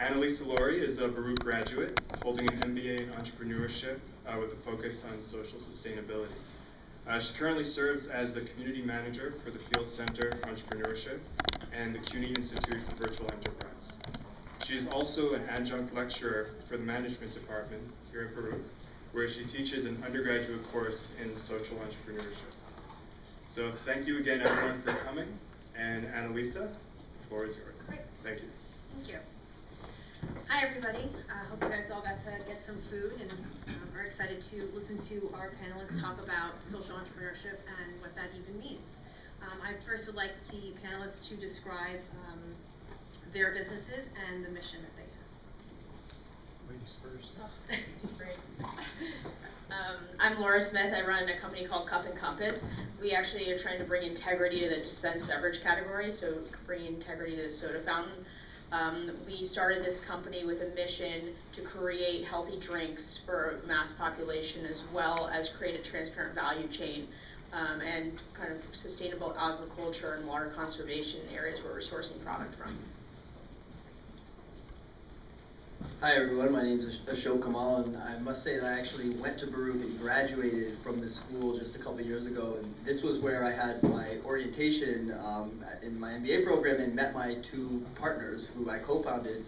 Anelisa Lauri is a Baruch graduate holding an MBA in Entrepreneurship with a focus on social sustainability. She currently serves as the Community Manager for the Field Center for Entrepreneurship and the CUNY Institute for Virtual Enterprise. She is also an adjunct lecturer for the Management Department here at Baruch, where she teaches an undergraduate course in social entrepreneurship. So thank you again, everyone, for coming. And Anelisa, the floor is yours. Great. Thank you. Thank you. Hi, everybody. I hope you guys all got to get some food and are excited to listen to our panelists talk about social entrepreneurship and what that even means. I first would like the panelists to describe their businesses and the mission that they have. Ladies first. Great. I'm Laura Smith. I run a company called Cup and Compass. We actually are trying to bring integrity to the dispensed beverage category, so bring integrity to the soda fountain. We started this company with a mission to create healthy drinks for mass population, as well as create a transparent value chain and kind of sustainable agriculture and water conservation areas where we're sourcing product from. Hi everyone, my name is Ashok, Kamal, and I must say that I actually went to Baruch and graduated from this school just a couple years ago, and this was where I had my orientation in my MBA program and met my two partners who I co-founded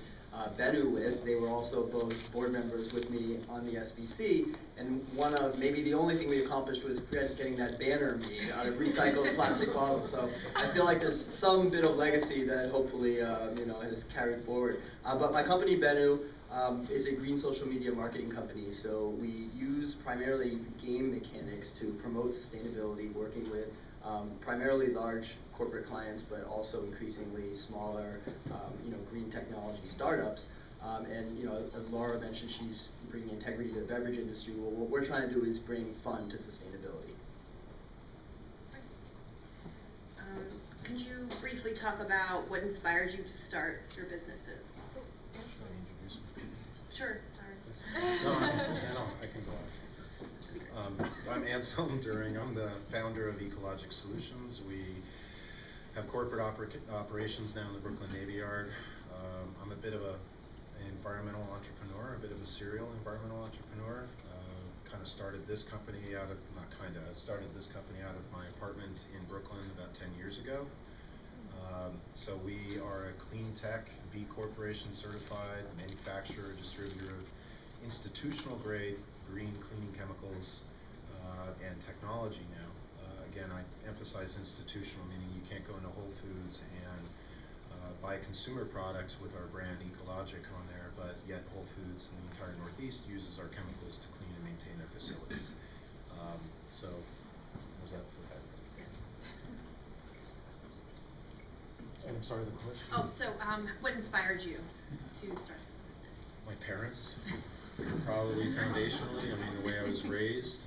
Bennu with. They were also both board members with me on the SBC, and one of maybe the only thing we accomplished was getting that banner made out of recycled plastic bottles. So I feel like there's some bit of legacy that hopefully has carried forward. But my company Bennu is a green social media marketing company. So we use primarily game mechanics to promote sustainability, working with primarily large corporate clients, but also increasingly smaller, green technology startups. And as Laura mentioned, she's bringing integrity to the beverage industry. Well, what we're trying to do is bring fun to sustainability. Could you briefly talk about what inspired you to start your businesses? Should I introduce me? Sure, sorry. No, I can go on. I'm Anselm During. I'm the founder of Ecologic Solutions. We have corporate operations now in the Brooklyn Navy Yard. I'm a bit of an environmental entrepreneur, a bit of a serial environmental entrepreneur. Kind of started this company started this company out of my apartment in Brooklyn about 10 years ago. So we are a clean tech, B Corporation certified manufacturer, distributor of institutional grade green cleaning chemicals and technology now. Again, I emphasize institutional, meaning you can't go into Whole Foods and buy consumer products with our brand Ecologic on there, but yet Whole Foods in the entire Northeast uses our chemicals to clean and maintain their facilities. So, was that for that? And I'm sorry, the question? Oh, so what inspired you to start this business? My parents, probably foundationally. I mean, the way I was raised.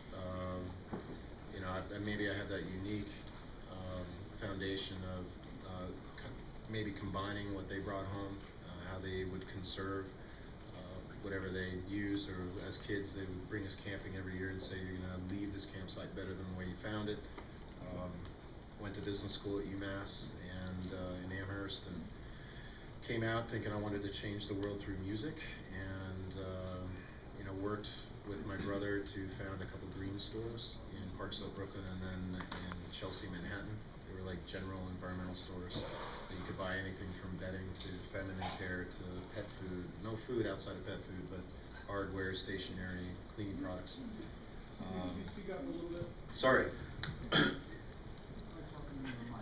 Maybe I had that unique foundation of maybe combining what they brought home, how they would conserve whatever they use, or as kids they would bring us camping every year and say you're going to leave this campsite better than the way you found it. Went to business school at UMass and in Amherst, and came out thinking I wanted to change the world through music, and worked with my brother to found a couple green stores in Park Slope, Brooklyn, and then in Chelsea, Manhattan. They were like general environmental stores. You could buy anything from bedding to feminine care to pet food. No food outside of pet food, but hardware, stationery, cleaning products. Sorry. I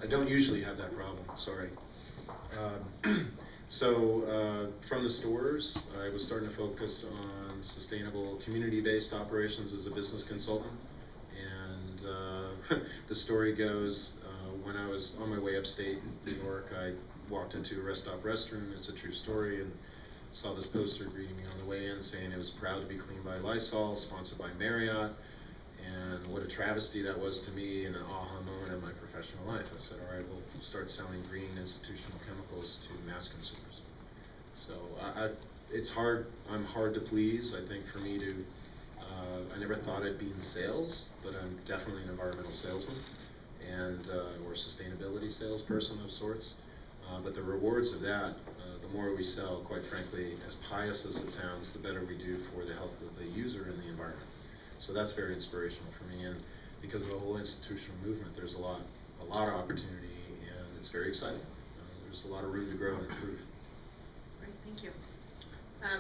don't usually have that problem, sorry. So from the stores, I was starting to focus on sustainable community-based operations as a business consultant. And the story goes, when I was on my way upstate New York, I walked into a rest stop restroom, it's a true story, and saw this poster greeting me on the way in saying it was proud to be cleaned by Lysol, sponsored by Marriott. And what a travesty that was to me, and an aha moment in my professional life. I said, all right, we'll start selling green institutional chemicals to mass consumers. So it's hard, I'm hard to please. I think for me to, I never thought I'd be in sales, but I'm definitely an environmental salesman and or sustainability salesperson of sorts. But the rewards of that, the more we sell, quite frankly, as pious as it sounds, the better we do for the health of the user and the environment. So that's very inspirational for me, and because of the whole institutional movement, there's a lot of opportunity, and it's very exciting. There's a lot of room to grow and improve. Great, thank you.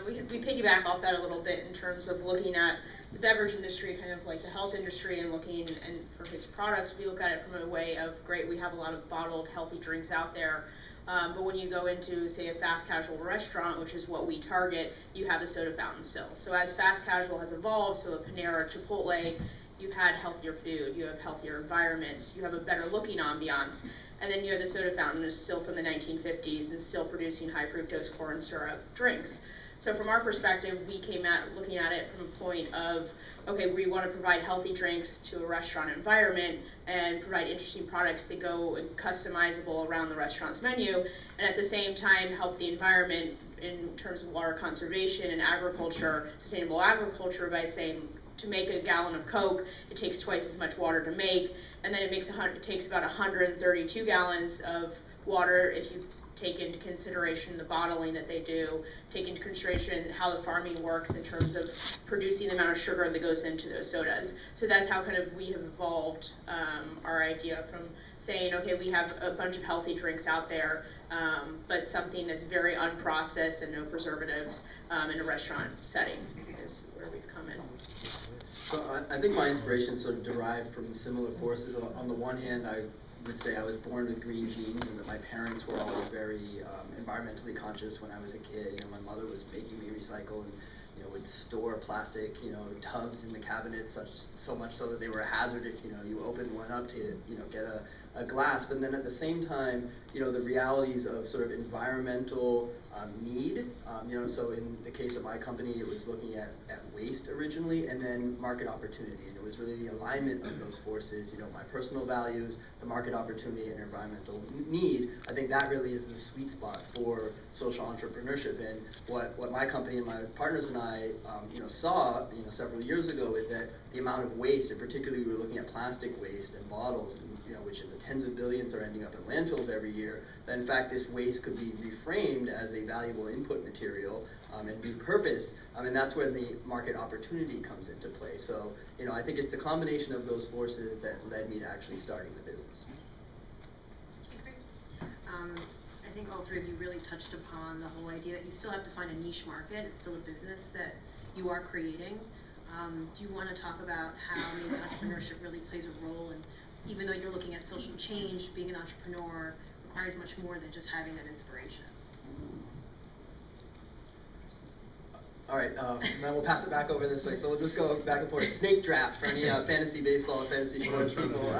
We piggyback off that a little bit in terms of looking at the beverage industry, kind of like the health industry, and looking, and for his products, we look at it from a way of, great, we have a lot of bottled healthy drinks out there, but when you go into, say, a fast casual restaurant, which is what we target, you have a soda fountain still. So as fast casual has evolved, so a Panera, Chipotle, you've had healthier food, you have healthier environments, you have a better looking ambiance, and then you have the soda fountain is still from the 1950s and still producing high fructose corn syrup drinks. So from our perspective, we came at looking at it from a point of, okay, we want to provide healthy drinks to a restaurant environment and provide interesting products that go customizable around the restaurant's menu, and at the same time help the environment in terms of water conservation and agriculture, sustainable agriculture, by saying to make a gallon of Coke, it takes twice as much water to make, and then it takes about 132 gallons of water if you take into consideration the bottling that they do, take into consideration how the farming works in terms of producing the amount of sugar that goes into those sodas. So that's how kind of we have evolved our idea from saying, okay, we have a bunch of healthy drinks out there, but something that's very unprocessed and no preservatives in a restaurant setting is where we've come in. So I think my inspiration sort of derived from similar forces. On the one hand, I would say I was born with green genes, and that my parents were always very environmentally conscious when I was a kid. You know, my mother was making me recycle, and would store plastic, tubs in the cabinets, so much so that they were a hazard if you opened one up to get a glass. But then at the same time, the realities of sort of environmental need. So in the case of my company, it was looking at waste originally, and then market opportunity. And it was really the alignment of those forces. My personal values, the market opportunity, and environmental need. I think that really is the sweet spot for social entrepreneurship. And what my company and my partners and I saw several years ago is that the amount of waste, and particularly we were looking at plastic waste and bottles, which in the tens of billions are ending up in landfills every year, that in fact this waste could be reframed as a valuable input material and repurposed, and that's where the market opportunity comes into play. So I think it's the combination of those forces that led me to actually starting the business. Okay, great. I think all three of you really touched upon the whole idea that you still have to find a niche market. It's still a business that you are creating. Do you want to talk about how maybe entrepreneurship really plays a role, and even though you're looking at social change, being an entrepreneur requires much more than just having that inspiration? All right, now we'll pass it back over this way. So we'll just go back and forth. Snake draft for any fantasy baseball, fantasy sports people.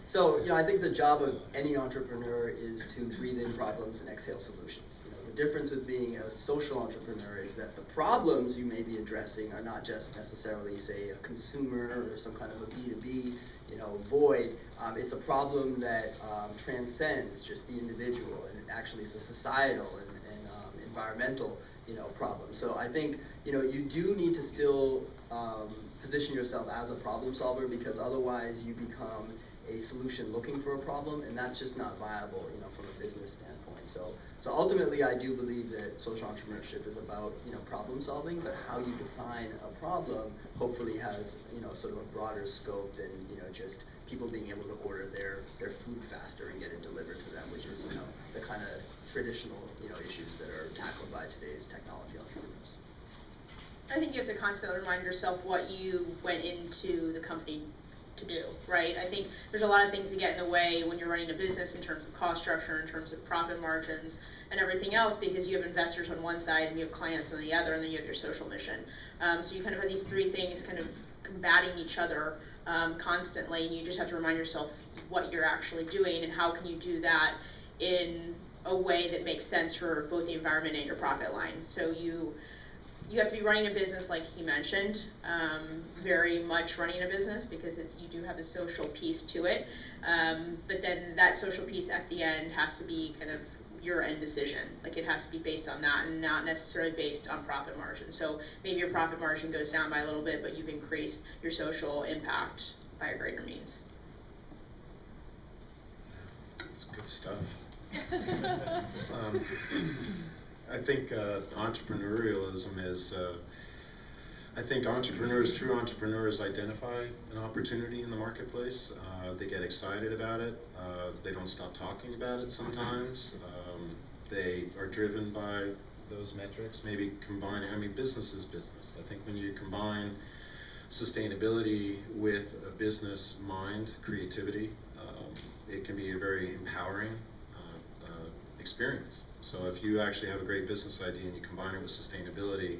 So I think the job of any entrepreneur is to breathe in problems and exhale solutions. The difference with being a social entrepreneur is that the problems you may be addressing are not just necessarily, say, a consumer or some kind of a B2B, void. It's a problem that transcends just the individual, and it actually is a societal and environmental, problem. So I think, you do need to still position yourself as a problem solver, because otherwise you become a solution looking for a problem, and that's just not viable, from a business standpoint. So ultimately, I do believe that social entrepreneurship is about, problem solving, but how you define a problem hopefully has, sort of a broader scope than, just people being able to order their food faster and get it delivered to them, which is, the kind of traditional, issues that are tackled by today's technology entrepreneurs. I think you have to constantly remind yourself what you went into the company to do, right? I think there's a lot of things that get in the way when you're running a business in terms of cost structure, in terms of profit margins, and everything else, because you have investors on one side and you have clients on the other, and then you have your social mission. So you kind of have these three things kind of combating each other constantly, and you just have to remind yourself what you're actually doing and how can you do that in a way that makes sense for both the environment and your profit line. So you have to be running a business, like he mentioned, very much running a business, because you do have the social piece to it. But then that social piece at the end has to be kind of your end decision. Like, it has to be based on that and not necessarily based on profit margin. So maybe your profit margin goes down by a little bit, but you've increased your social impact by a greater means. It's good stuff. I think entrepreneurialism is, I think true entrepreneurs identify an opportunity in the marketplace. They get excited about it. They don't stop talking about it sometimes. They are driven by those metrics, maybe combining, I mean, business is business. I think when you combine sustainability with a business mind, creativity, it can be a very empowering experience. So if you actually have a great business idea and you combine it with sustainability,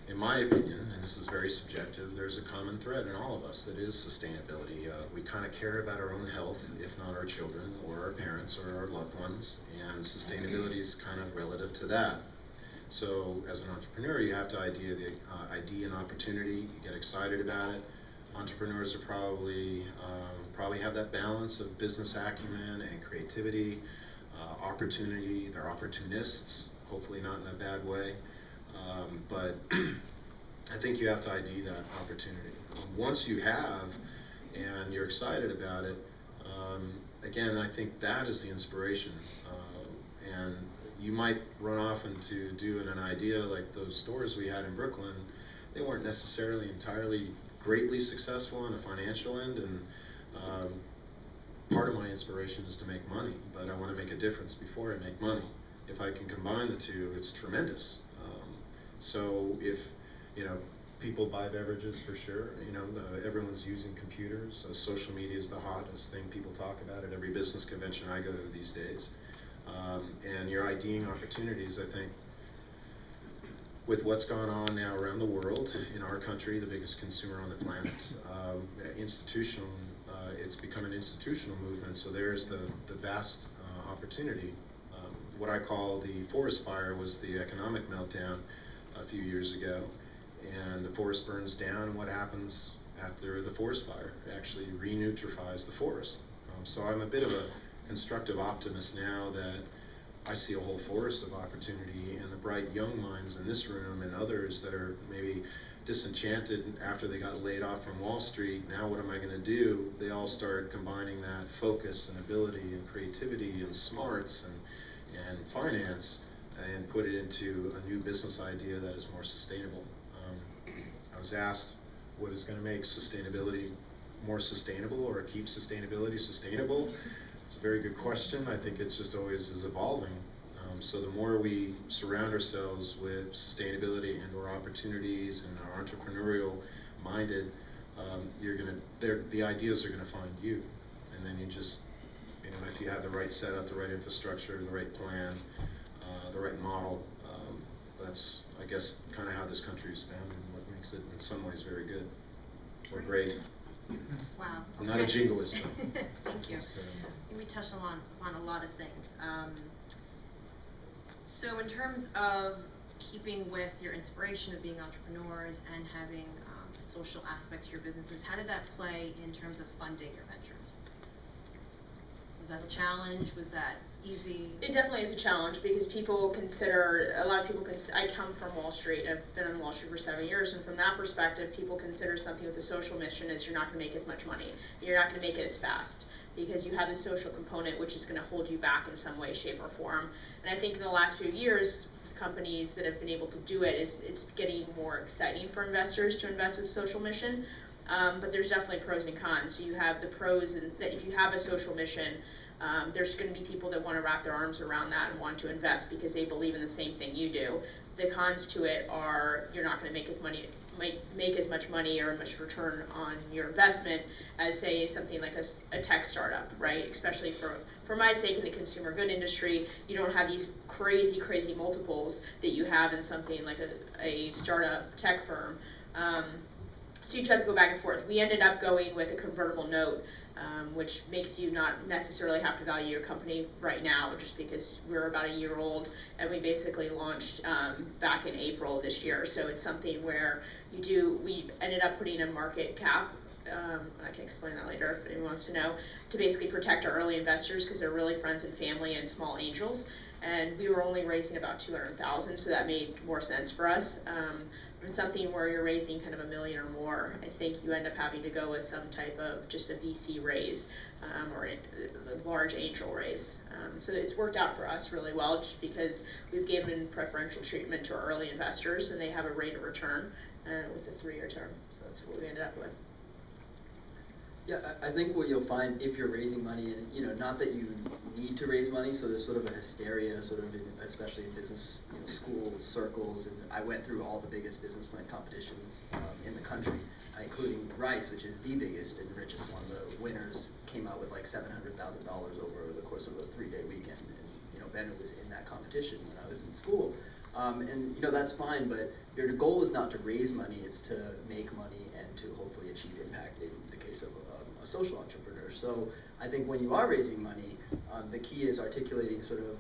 in my opinion, and this is very subjective, there's a common thread in all of us that is sustainability. We kind of care about our own health, if not our children or our parents or our loved ones, and sustainability is kind of relative to that. So as an entrepreneur, you have to ID an opportunity, you get excited about it. Entrepreneurs are probably have that balance of business acumen and creativity, opportunity. They're opportunists, hopefully not in a bad way. But I think you have to ID that opportunity. Once you have, and you're excited about it, again, I think that is the inspiration. And you might run off into doing an idea like those stores we had in Brooklyn. They weren't necessarily entirely greatly successful on a financial end, and part of my inspiration is to make money, but I want to make a difference before I make money. If I can combine the two, it's tremendous. So if, people buy beverages for sure, everyone's using computers, social media is the hottest thing people talk about at every business convention I go to these days. And you're IDing opportunities, I think, with what's gone on now around the world, in our country, the biggest consumer on the planet, it's become an institutional movement, so there's the vast opportunity. What I call the forest fire was the economic meltdown a few years ago, and the forest burns down, and what happens after the forest fire? It actually re-neutrifies the forest. So I'm a bit of a constructive optimist now that I see a whole forest of opportunity, and the bright young minds in this room and others that are maybe disenchanted after they got laid off from Wall Street, now what am I going to do? They all start combining that focus and ability and creativity and smarts and finance and put it into a new business idea that is more sustainable. I was asked what is going to make sustainability more sustainable or keep sustainability sustainable. It's a very good question. I think it's just always is evolving. So the more we surround ourselves with sustainability and or opportunities and are entrepreneurial minded, the ideas are going to find you. And then you just, if you have the right setup, the right infrastructure, the right plan, the right model, that's, I guess, kind of how this country is founded and what makes it in some ways very good or great. Wow. I'm not a jingoist though. Thank you. So, We touched on a lot of things. So in terms of keeping with your inspiration of being entrepreneurs and having the social aspects to your businesses, how did that play in terms of funding your ventures? Was that a challenge? Was that easy? It definitely is a challenge because a lot of people I come from Wall Street. I've been on Wall Street for 7 years, and from that perspective, people consider something with a social mission as you're not going to make as much money. You're not going to make it as fast because you have the social component, which is going to hold you back in some way, shape, or form. And I think in the last few years, companies that have been able to do it, it's getting more exciting for investors to invest with social mission. But there's definitely pros and cons. So you have the pros in that if you have a social mission, there's going to be people that want to wrap their arms around that and want to invest because they believe in the same thing you do. The cons to it are you're not going to make as much money or much return on your investment as, say, something like a tech startup, right? Especially for my sake in the consumer good industry, you don't have these crazy multiples that you have in something like a startup tech firm. So you try to go back and forth. We ended up going with a convertible note, which makes you not necessarily have to value your company right now, just because we're about a year old, and we basically launched back in April this year. So it's something where we ended up putting a market cap, I can explain that later if anyone wants to know, to basically protect our early investors because they're really friends and family and small angels. and we were only raising about 200,000, so that made more sense for us. But something where you're raising kind of $1 million or more, I think you end up having to go with some type of just a VC raise or a large angel raise. So it's worked out for us really well, just because we've given preferential treatment to our early investors, and they have a rate of return with a 3-year term. So that's what we ended up with. Yeah, I think what you'll find if you're raising money, and not that you need to raise money, so there's sort of a hysteria, sort of, especially in business, school circles, and I went through all the biggest business plan competitions in the country, including Rice, which is the biggest and richest one. The winners came out with like $700,000 over the course of a 3-day weekend, and Bennu was in that competition when I was in school. And that's fine, but your goal is not to raise money, it's to make money and to hopefully achieve impact in the case of a social entrepreneur. So I think when you are raising money, the key is articulating sort of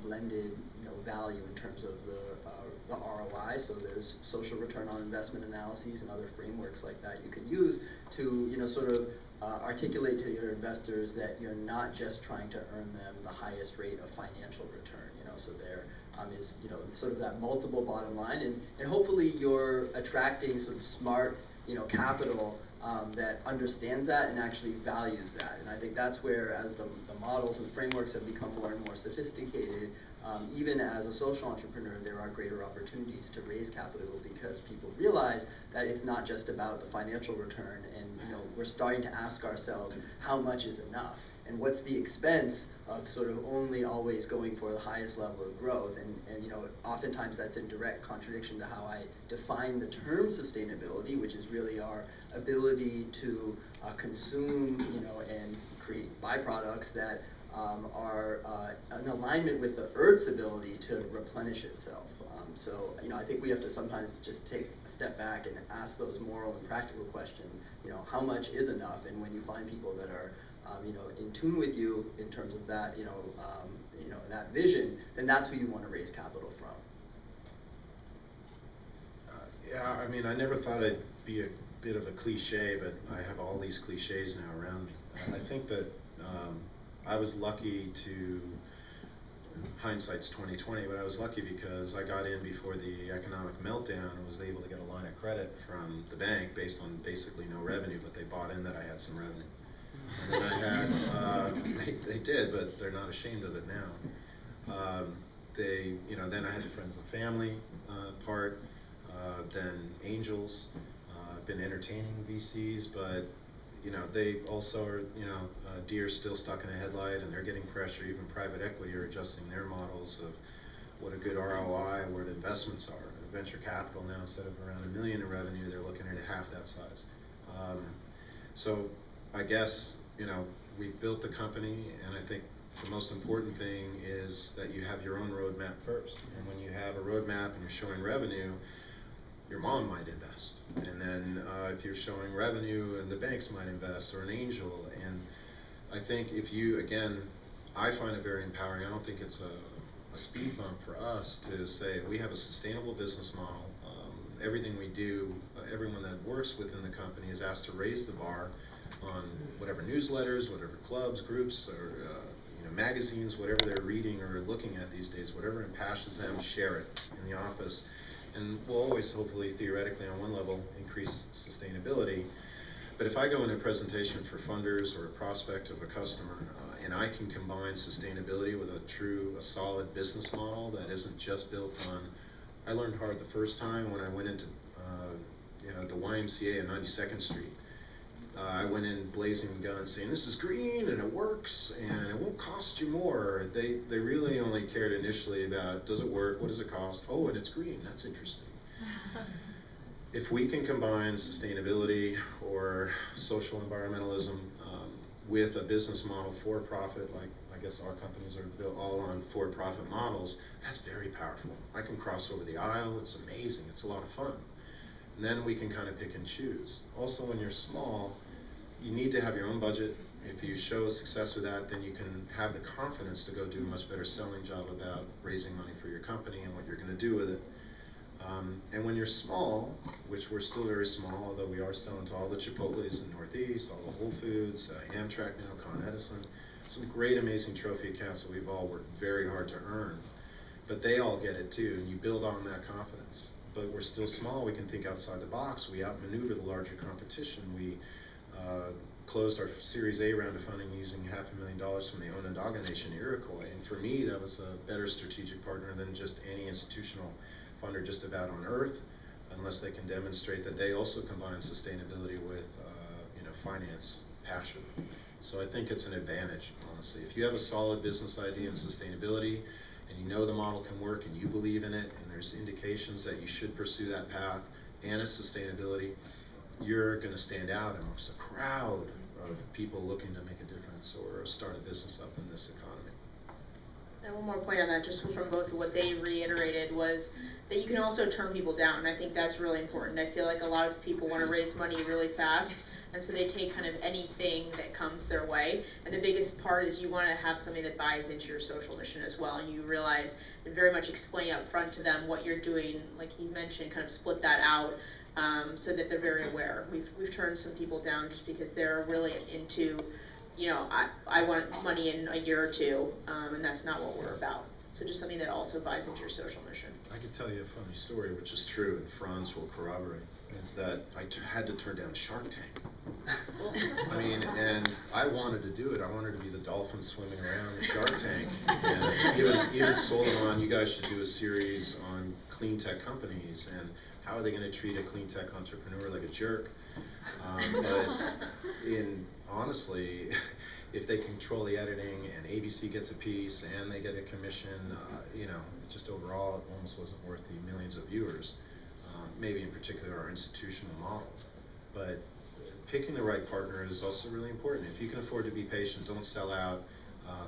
blended value in terms of the ROI. So there's social return on investment analyses and other frameworks like that you can use to sort of articulate to your investors that you're not just trying to earn them the highest rate of financial return. So there is sort of that multiple bottom line, and hopefully you're attracting sort of smart capital that understands that and actually values that. And I think that's where, as the models and the frameworks have become more and more sophisticated, even as a social entrepreneur, there are greater opportunities to raise capital because people realize that it's not just about the financial return, and we're starting to ask ourselves, how much is enough? And what's the expense of sort of only always going for the highest level of growth? And oftentimes that's in direct contradiction to how I define the term sustainability, which is really our ability to consume, and create byproducts that are in alignment with the Earth's ability to replenish itself. So I think we have to sometimes just take a step back and ask those moral and practical questions. How much is enough? And when you find people that are in tune with you in terms of that, that vision, then that's who you want to raise capital from. Yeah, I mean, I never thought I'd be a bit of a cliche, but I have all these cliches now around me. I think that I was lucky to, hindsight's 20/20, but I was lucky because I got in before the economic meltdown and was able to get a line of credit from the bank based on basically no revenue, but they bought in that I had some revenue. And then I had, they did, but they're not ashamed of it now. Then I had the friends and family part, then angels. I've been entertaining VCs, but they also are, deer still stuck in a headlight, and they're getting pressure. Even private equity are adjusting their models of what a good ROI, where the investments are. Venture capital now, instead of around $1 million in revenue, they're looking at half that size. So I guess, we built the company, and I think the most important thing is that you have your own roadmap first. And when you have a roadmap and you're showing revenue, your mom might invest. And then if you're showing revenue, and the banks might invest, or an angel. And I think if you, again, I find it very empowering. I don't think it's a speed bump for us to say we have a sustainable business model. Everything we do, everyone that works within the company is asked to raise the bar on whatever newsletters, whatever clubs, groups, or magazines, whatever they're reading or looking at these days, whatever impassions them, share it in the office. And we'll always, hopefully, theoretically, on one level, increase sustainability. But if I go in a presentation for funders or a prospect of a customer, and I can combine sustainability with a solid business model that isn't just built on, I learned hard the first time when I went into the YMCA on 92nd Street. I went in blazing guns saying, this is green and it works and it won't cost you more. They really only cared initially about, does it work, what does it cost? Oh, and it's green, that's interesting. If we can combine sustainability or social environmentalism with a business model for profit, like I guess our companies are built all on for-profit models, that's very powerful. I can cross over the aisle, it's amazing, it's a lot of fun. And then we can kind of pick and choose. Also, when you're small, you need to have your own budget. If you show success with that, then you can have the confidence to go do a much better selling job about raising money for your company and what you're going to do with it. And when you're small, which we're still very small, although we are selling to all the Chipotles in Northeast, all the Whole Foods, Amtrak now, Con Edison, some great, amazing trophy accounts that we've all worked very hard to earn, but they all get it too, and you build on that confidence. But we're still small, we can think outside the box, we outmaneuver the larger competition. We closed our Series A round of funding using $500,000 from the Onondaga Nation Iroquois, and for me that was a better strategic partner than just any institutional funder just about on earth, unless they can demonstrate that they also combine sustainability with finance, passion. So I think it's an advantage, honestly. If you have a solid business idea in sustainability, and you know the model can work, and you believe in it, and there's indications that you should pursue that path, and it's sustainability, you're going to stand out amongst a crowd of people looking to make a difference or start a business up in this economy. And one more point on that, just from both what they reiterated, was that you can also turn people down. I think that's really important. I feel like a lot of people want to raise money really fast, and so they take kind of anything that comes their way. And the biggest part is you want to have something that buys into your social mission as well, and you realize and very much explain up front to them what you're doing, like you mentioned, kind of split that out. So that they're very aware. We've turned some people down just because they're really into, I want money in a year or two, and that's not what we're about. So just something that also buys into your social mission. I could tell you a funny story, which is true, and Franz will corroborate, is that I had to turn down Shark Tank. I mean, and I wanted to do it. I wanted to be the dolphin swimming around the Shark Tank. And even sold them on, you guys should do a series on clean tech companies, and how are they going to treat a clean tech entrepreneur like a jerk? But honestly, if they control the editing and ABC gets a piece and they get a commission, just overall it almost wasn't worth the millions of viewers, maybe in particular our institutional model. But picking the right partner is also really important. If you can afford to be patient, don't sell out,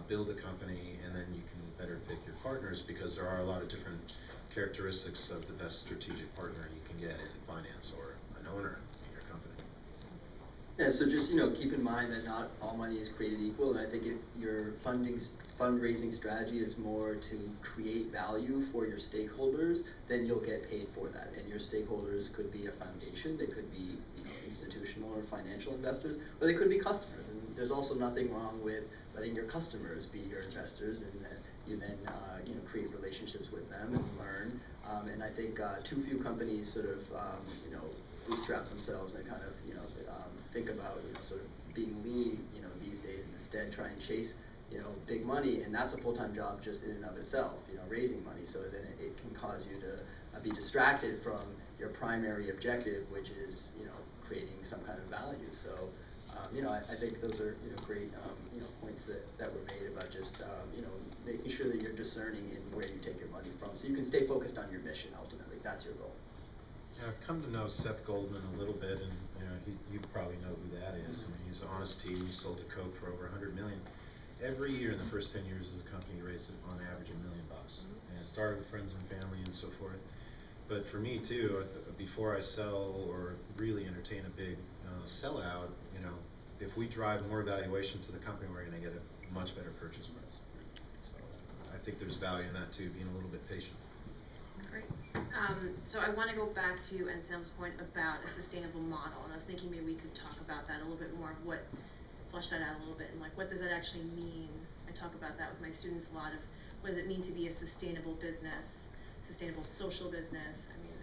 build a company, and then you can better pick your partners, because there are a lot of different characteristics of the best strategic partner you can get in finance or an owner in your company. Yeah, so just keep in mind that not all money is created equal, and I think if your fundraising strategy is more to create value for your stakeholders, then you'll get paid for that. And your stakeholders could be a foundation, they could be institutional or financial investors, or they could be customers. And there's also nothing wrong with letting your customers be your investors, and then you create relationships with them and learn. And I think too few companies sort of bootstrap themselves and kind of think about sort of being lean these days, and instead try and chase big money, and that's a full-time job just in and of itself, raising money. So then it can cause you to be distracted from your primary objective, which is creating some kind of value. So I think those are great points that were made about just making sure that you're discerning in where you take your money from, so you can stay focused on your mission. Ultimately, that's your goal. Yeah, I've come to know Seth Goldman a little bit, and you probably know who that is. I mean, he's Honest Tea. He sold to Coke for over $100 million. Every year in the first 10 years of the company, he raised on average $1 million. And it started with friends and family and so forth. But for me too, before I sell or really entertain a big sellout, if we drive more valuation to the company, we're going to get a much better purchase price. So I think there's value in that too, being a little bit patient. Great. So I want to go back to Anselm's point about a sustainable model, and I was thinking maybe we could talk about that a little bit more, flesh that out a little bit, and what does that actually mean? I talk about that with my students a lot, of what does it mean to be a sustainable business, sustainable social business. I mean,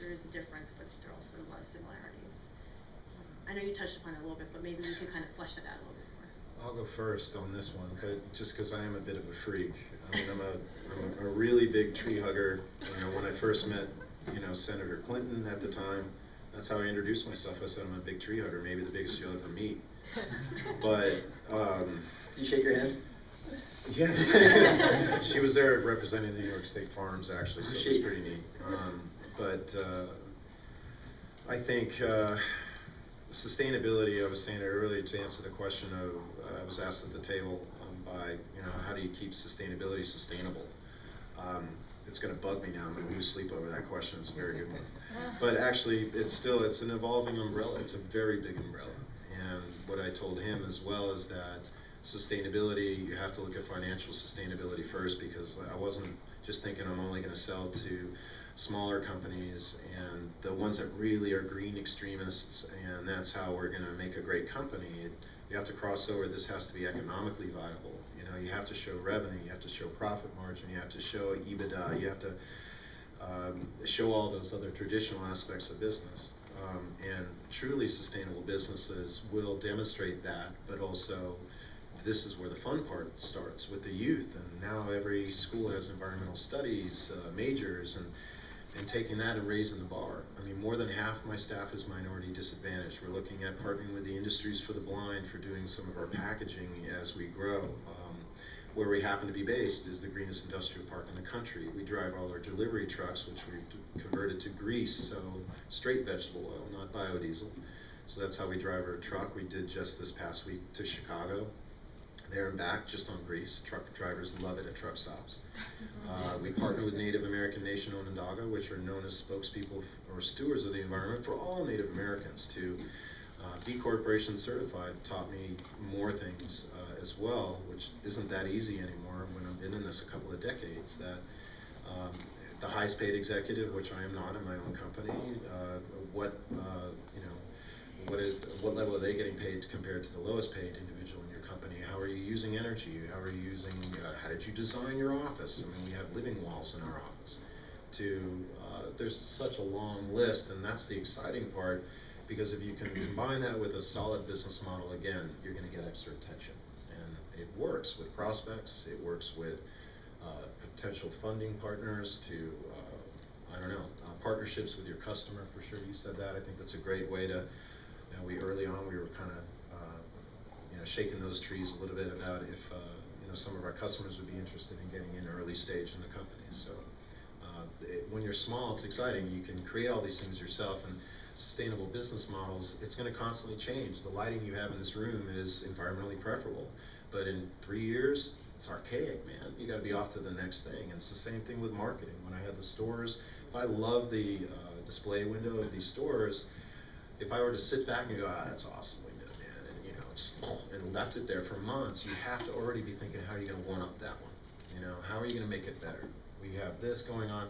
there is a difference, but there are also a lot of similarities. I know you touched upon it a little bit, but maybe we could kind of flesh that out a little bit more. I'll go first on this one, but just because I am a bit of a freak. I mean, I'm a really big tree hugger. When I first met, Senator Clinton at the time, that's how I introduced myself. I said I'm a big tree hugger, maybe the biggest you'll ever meet. But do you shake your hand? Yes. She was there representing the New York State Farms, actually, so it was pretty neat. But I think sustainability, I was saying it earlier to answer the question of, I was asked at the table by, how do you keep sustainability sustainable? It's going to bug me now. I'm going to lose sleep over that question. It's a very good one. But actually, it's an evolving umbrella. It's a very big umbrella. And what I told him as well is that sustainability, you have to look at financial sustainability first, because I wasn't just thinking I'm only going to sell to smaller companies and the ones that really are green extremists, and that's how we're going to make a great company. You have to cross over, this has to be economically viable. You know, you have to show revenue, you have to show profit margin, you have to show EBITDA, you have to show all those other traditional aspects of business. And truly sustainable businesses will demonstrate that, but also this is where the fun part starts with the youth. And now every school has environmental studies majors, and taking that and raising the bar. I mean, more than half my staff is minority disadvantaged. We're looking at partnering with the Industries for the Blind for doing some of our packaging as we grow. Where we happen to be based is the greenest industrial park in the country. We drive all our delivery trucks, which we've converted to grease, so straight vegetable oil, not biodiesel. So that's how we drive our truck. We did just this past week to Chicago, there and back, just on grease. Truck drivers love it at truck stops. We partner with Native American Nation Onondaga, which are known as spokespeople or stewards of the environment for all Native Americans. To B Corporation certified taught me more things as well, which isn't that easy anymore when I've been in this a couple of decades. That the highest paid executive, which I am not in my own company, what level are they getting paid compared to the lowest paid individual in your company? How are you using energy? How are you using? How did you design your office? I mean, we have living walls in our office. There's such a long list, and that's the exciting part. Because if you can combine that with a solid business model, again, you're going to get extra attention. And it works with prospects, it works with potential funding partners to, partnerships with your customer, for sure. You said that. I think that's a great way to, early on we were kind of, shaking those trees a little bit about if, some of our customers would be interested in getting in early stage in the company. So when you're small, it's exciting. You can create all these things yourself. And sustainable business models, it's going to constantly change. The lighting you have in this room is environmentally preferable, but in 3 years, it's archaic, man. You got to be off to the next thing. And it's the same thing with marketing. When I had the stores, if I love the display window of these stores, if I were to sit back and go, that's awesome window, man, and left it there for months, you have to already be thinking, how are you going to one up that one? How are you going to make it better? We have this going on.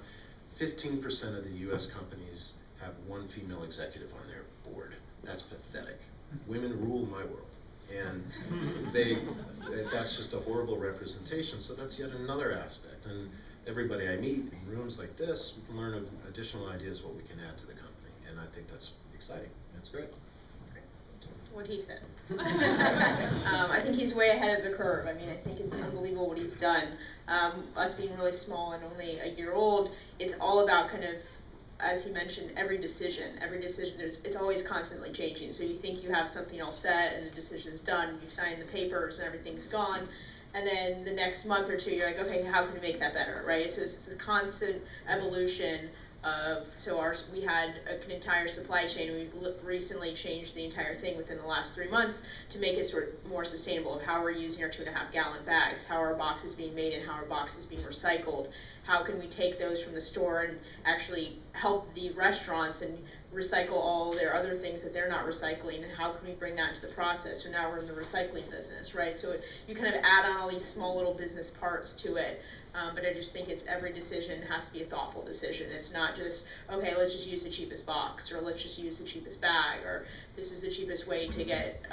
15% of the U.S. companies have one female executive on their board. That's pathetic. Women rule my world. And that's just a horrible representation. So that's yet another aspect. And everybody I meet in rooms like this, we can learn of additional ideas what we can add to the company. And I think that's exciting. That's great. What he said. I think he's way ahead of the curve. I mean, I think it's unbelievable what he's done. Us being really small and only a year old, it's all about kind of, as he mentioned, every decision, it's always constantly changing. So you think you have something all set and the decision's done, you've signed the papers and everything's gone, and then the next month or two you're like, okay, how can we make that better, right? So it's a constant evolution of, we had an entire supply chain, and we've recently changed the entire thing within the last 3 months to make it sort of more sustainable, of how we're using our 2.5 gallon bags, how our boxes being made and how our boxes being recycled. How can we take those from the store and actually help the restaurants and recycle all their other things that they're not recycling, and how can we bring that into the process? So now we're in the recycling business, right? So you kind of add on all these small little business parts to it, but I just think it's every decision has to be a thoughtful decision. It's not just, okay, let's just use the cheapest box, or let's just use the cheapest bag, or this is the cheapest way to get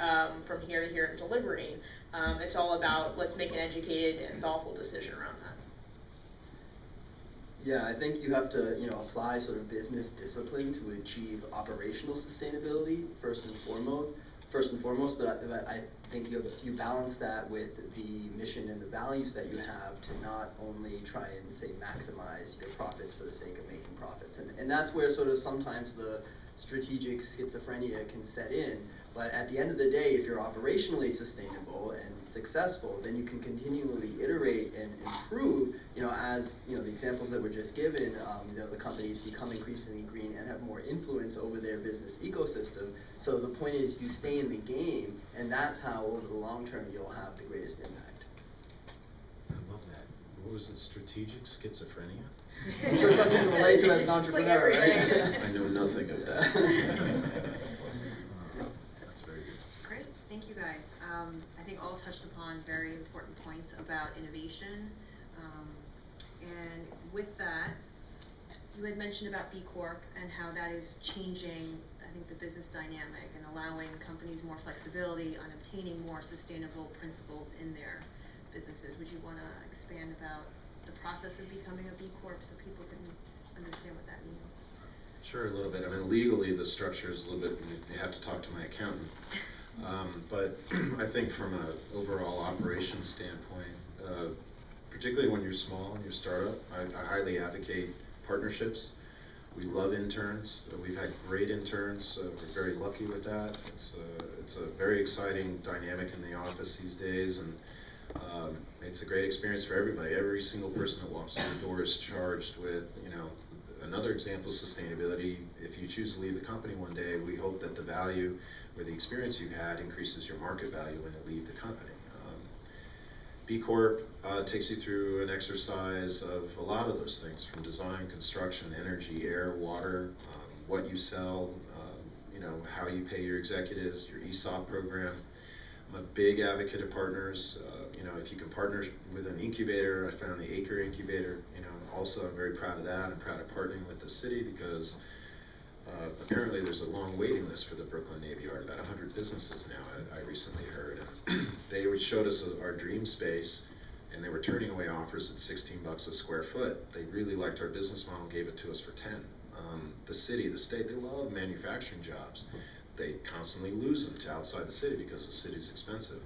from here to here in delivery. It's all about, let's make an educated and thoughtful decision around that. Yeah, I think you have to, apply sort of business discipline to achieve operational sustainability first and foremost. But I think you balance that with the mission and the values that you have to not only try and say maximize your profits for the sake of making profits, and that's where sort of sometimes the strategic schizophrenia can set in. But at the end of the day, if you're operationally sustainable and successful, then you can continually iterate and improve, as, the examples that were just given, the companies become increasingly green and have more influence over their business ecosystem. So the point is you stay in the game, and that's how over the long term you'll have the greatest impact. I love that. What was it, strategic schizophrenia? I'm sure something you can relate to as an entrepreneur, right? I know nothing of that. Thank you guys. I think all touched upon very important points about innovation. And with that, you had mentioned about B Corp and how that is changing think, the business dynamic and allowing companies more flexibility on obtaining more sustainable principles in their businesses. Would you want to expand about the process of becoming a B Corp so people can understand what that means? Sure, a little bit. I mean, legally, the structure is a little bit, you have to talk to my accountant. But I think from an overall operations standpoint, particularly when you're small and you're startup, I highly advocate partnerships. We love interns. We've had great interns. We're very lucky with that. It's a very exciting dynamic in the office these days, and it's a great experience for everybody. Every single person that walks through the door is charged with, another example of sustainability. If you choose to leave the company one day, we hope that the value or the experience you've had increases your market value when you leave the company. B Corp takes you through an exercise of a lot of those things, from design, construction, energy, air, water, what you sell, how you pay your executives, your ESOP program. I'm a big advocate of partners. If you can partner with an incubator, I found the Acre Incubator. Also I'm very proud of that. I'm proud of partnering with the city because apparently there's a long waiting list for the Brooklyn Navy Yard, about 100 businesses now, I recently heard. And they showed us our dream space, and they were turning away offers at $16 a square foot. They really liked our business model, gave it to us for 10. The city, the state, they love manufacturing jobs. They constantly lose them to outside the city because the city's expensive.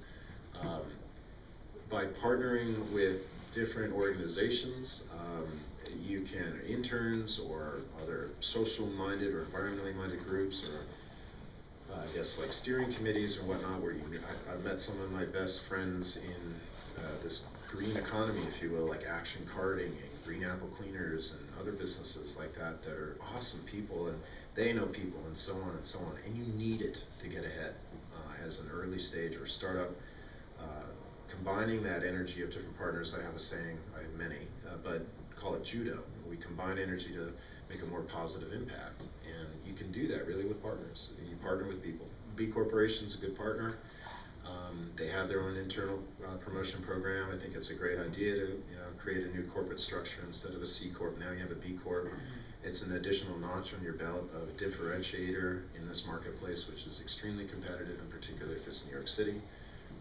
By partnering with different organizations, you can, interns or other social-minded or environmentally-minded groups, or I guess like steering committees or whatnot, where I've met some of my best friends in this green economy, if you will, like Action Karting and Green Apple Cleaners and other businesses like that that are awesome people, and they know people, and so on and so on. And you need it to get ahead as an early stage or startup. Combining that energy of different partners, I have a saying, I have many, but call it judo. We combine energy to make a more positive impact, and you can do that really with partners. You partner with people. B Corporation's a good partner. They have their own internal promotion program. I think it's a great idea to create a new corporate structure instead of a C Corp. Now you have a B Corp. It's an additional notch on your belt of a differentiator in this marketplace, which is extremely competitive, in particular if it's New York City,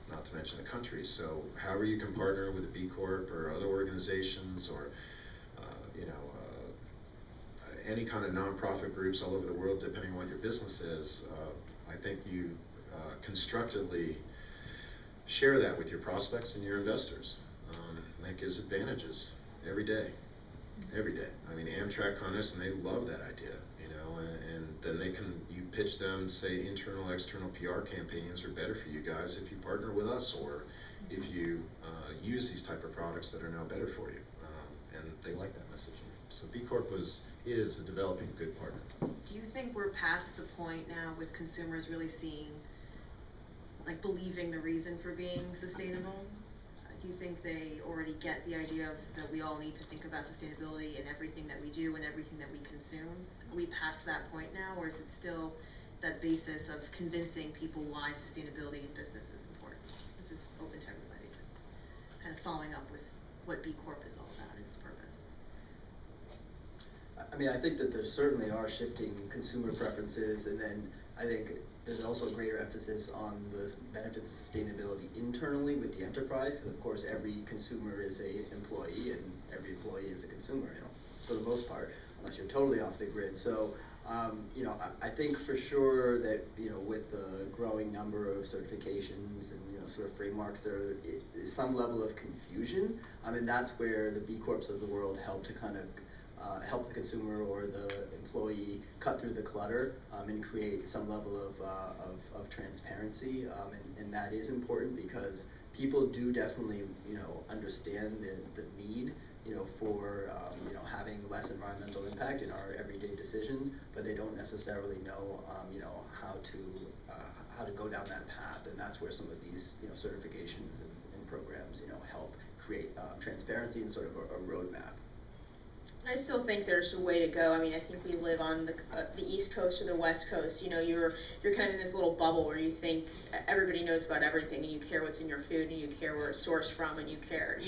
not to mention the country. So however you can partner with a B Corp or other organizations, or any kind of nonprofit groups all over the world, depending on what your business is, I think you constructively share that with your prospects and your investors. That gives advantages every day. Every day. I mean, Amtrak on us, and they love that idea, and then you pitch them, say, internal, external PR campaigns are better for you guys if you partner with us, or if you use these type of products that are now better for you, and they like that messaging. So B Corp is a developing good partner. Do you think we're past the point now with consumers really seeing, like, believing the reason for being sustainable? Do you think they already get the idea that we all need to think about sustainability in everything that we do and everything that we consume? Are we past that point now, or is it still that basis of convincing people why sustainability in business is important? This is open to everybody, just kind of following up with what B Corp is all about and its purpose. I mean, I think that there certainly are shifting consumer preferences, and then I think there's also a greater emphasis on the benefits of sustainability internally with the enterprise, because of course every consumer is an employee, and every employee is a consumer, for the most part, unless you're totally off the grid. So, I think for sure that, with the growing number of certifications and, sort of frameworks, there is some level of confusion. I mean, that's where the B Corps of the world help to kind of help the consumer or the employee cut through the clutter and create some level of transparency, and that is important because people do definitely understand the need for having less environmental impact in our everyday decisions, but they don't necessarily know how to go down that path, and that's where some of these certifications and programs help create transparency and sort of a roadmap. I still think there's a way to go. I mean, I think we live on the East Coast or the West Coast. You're kind of in this little bubble where you think everybody knows about everything, and you care what's in your food, and you care where it's sourced from, and you care,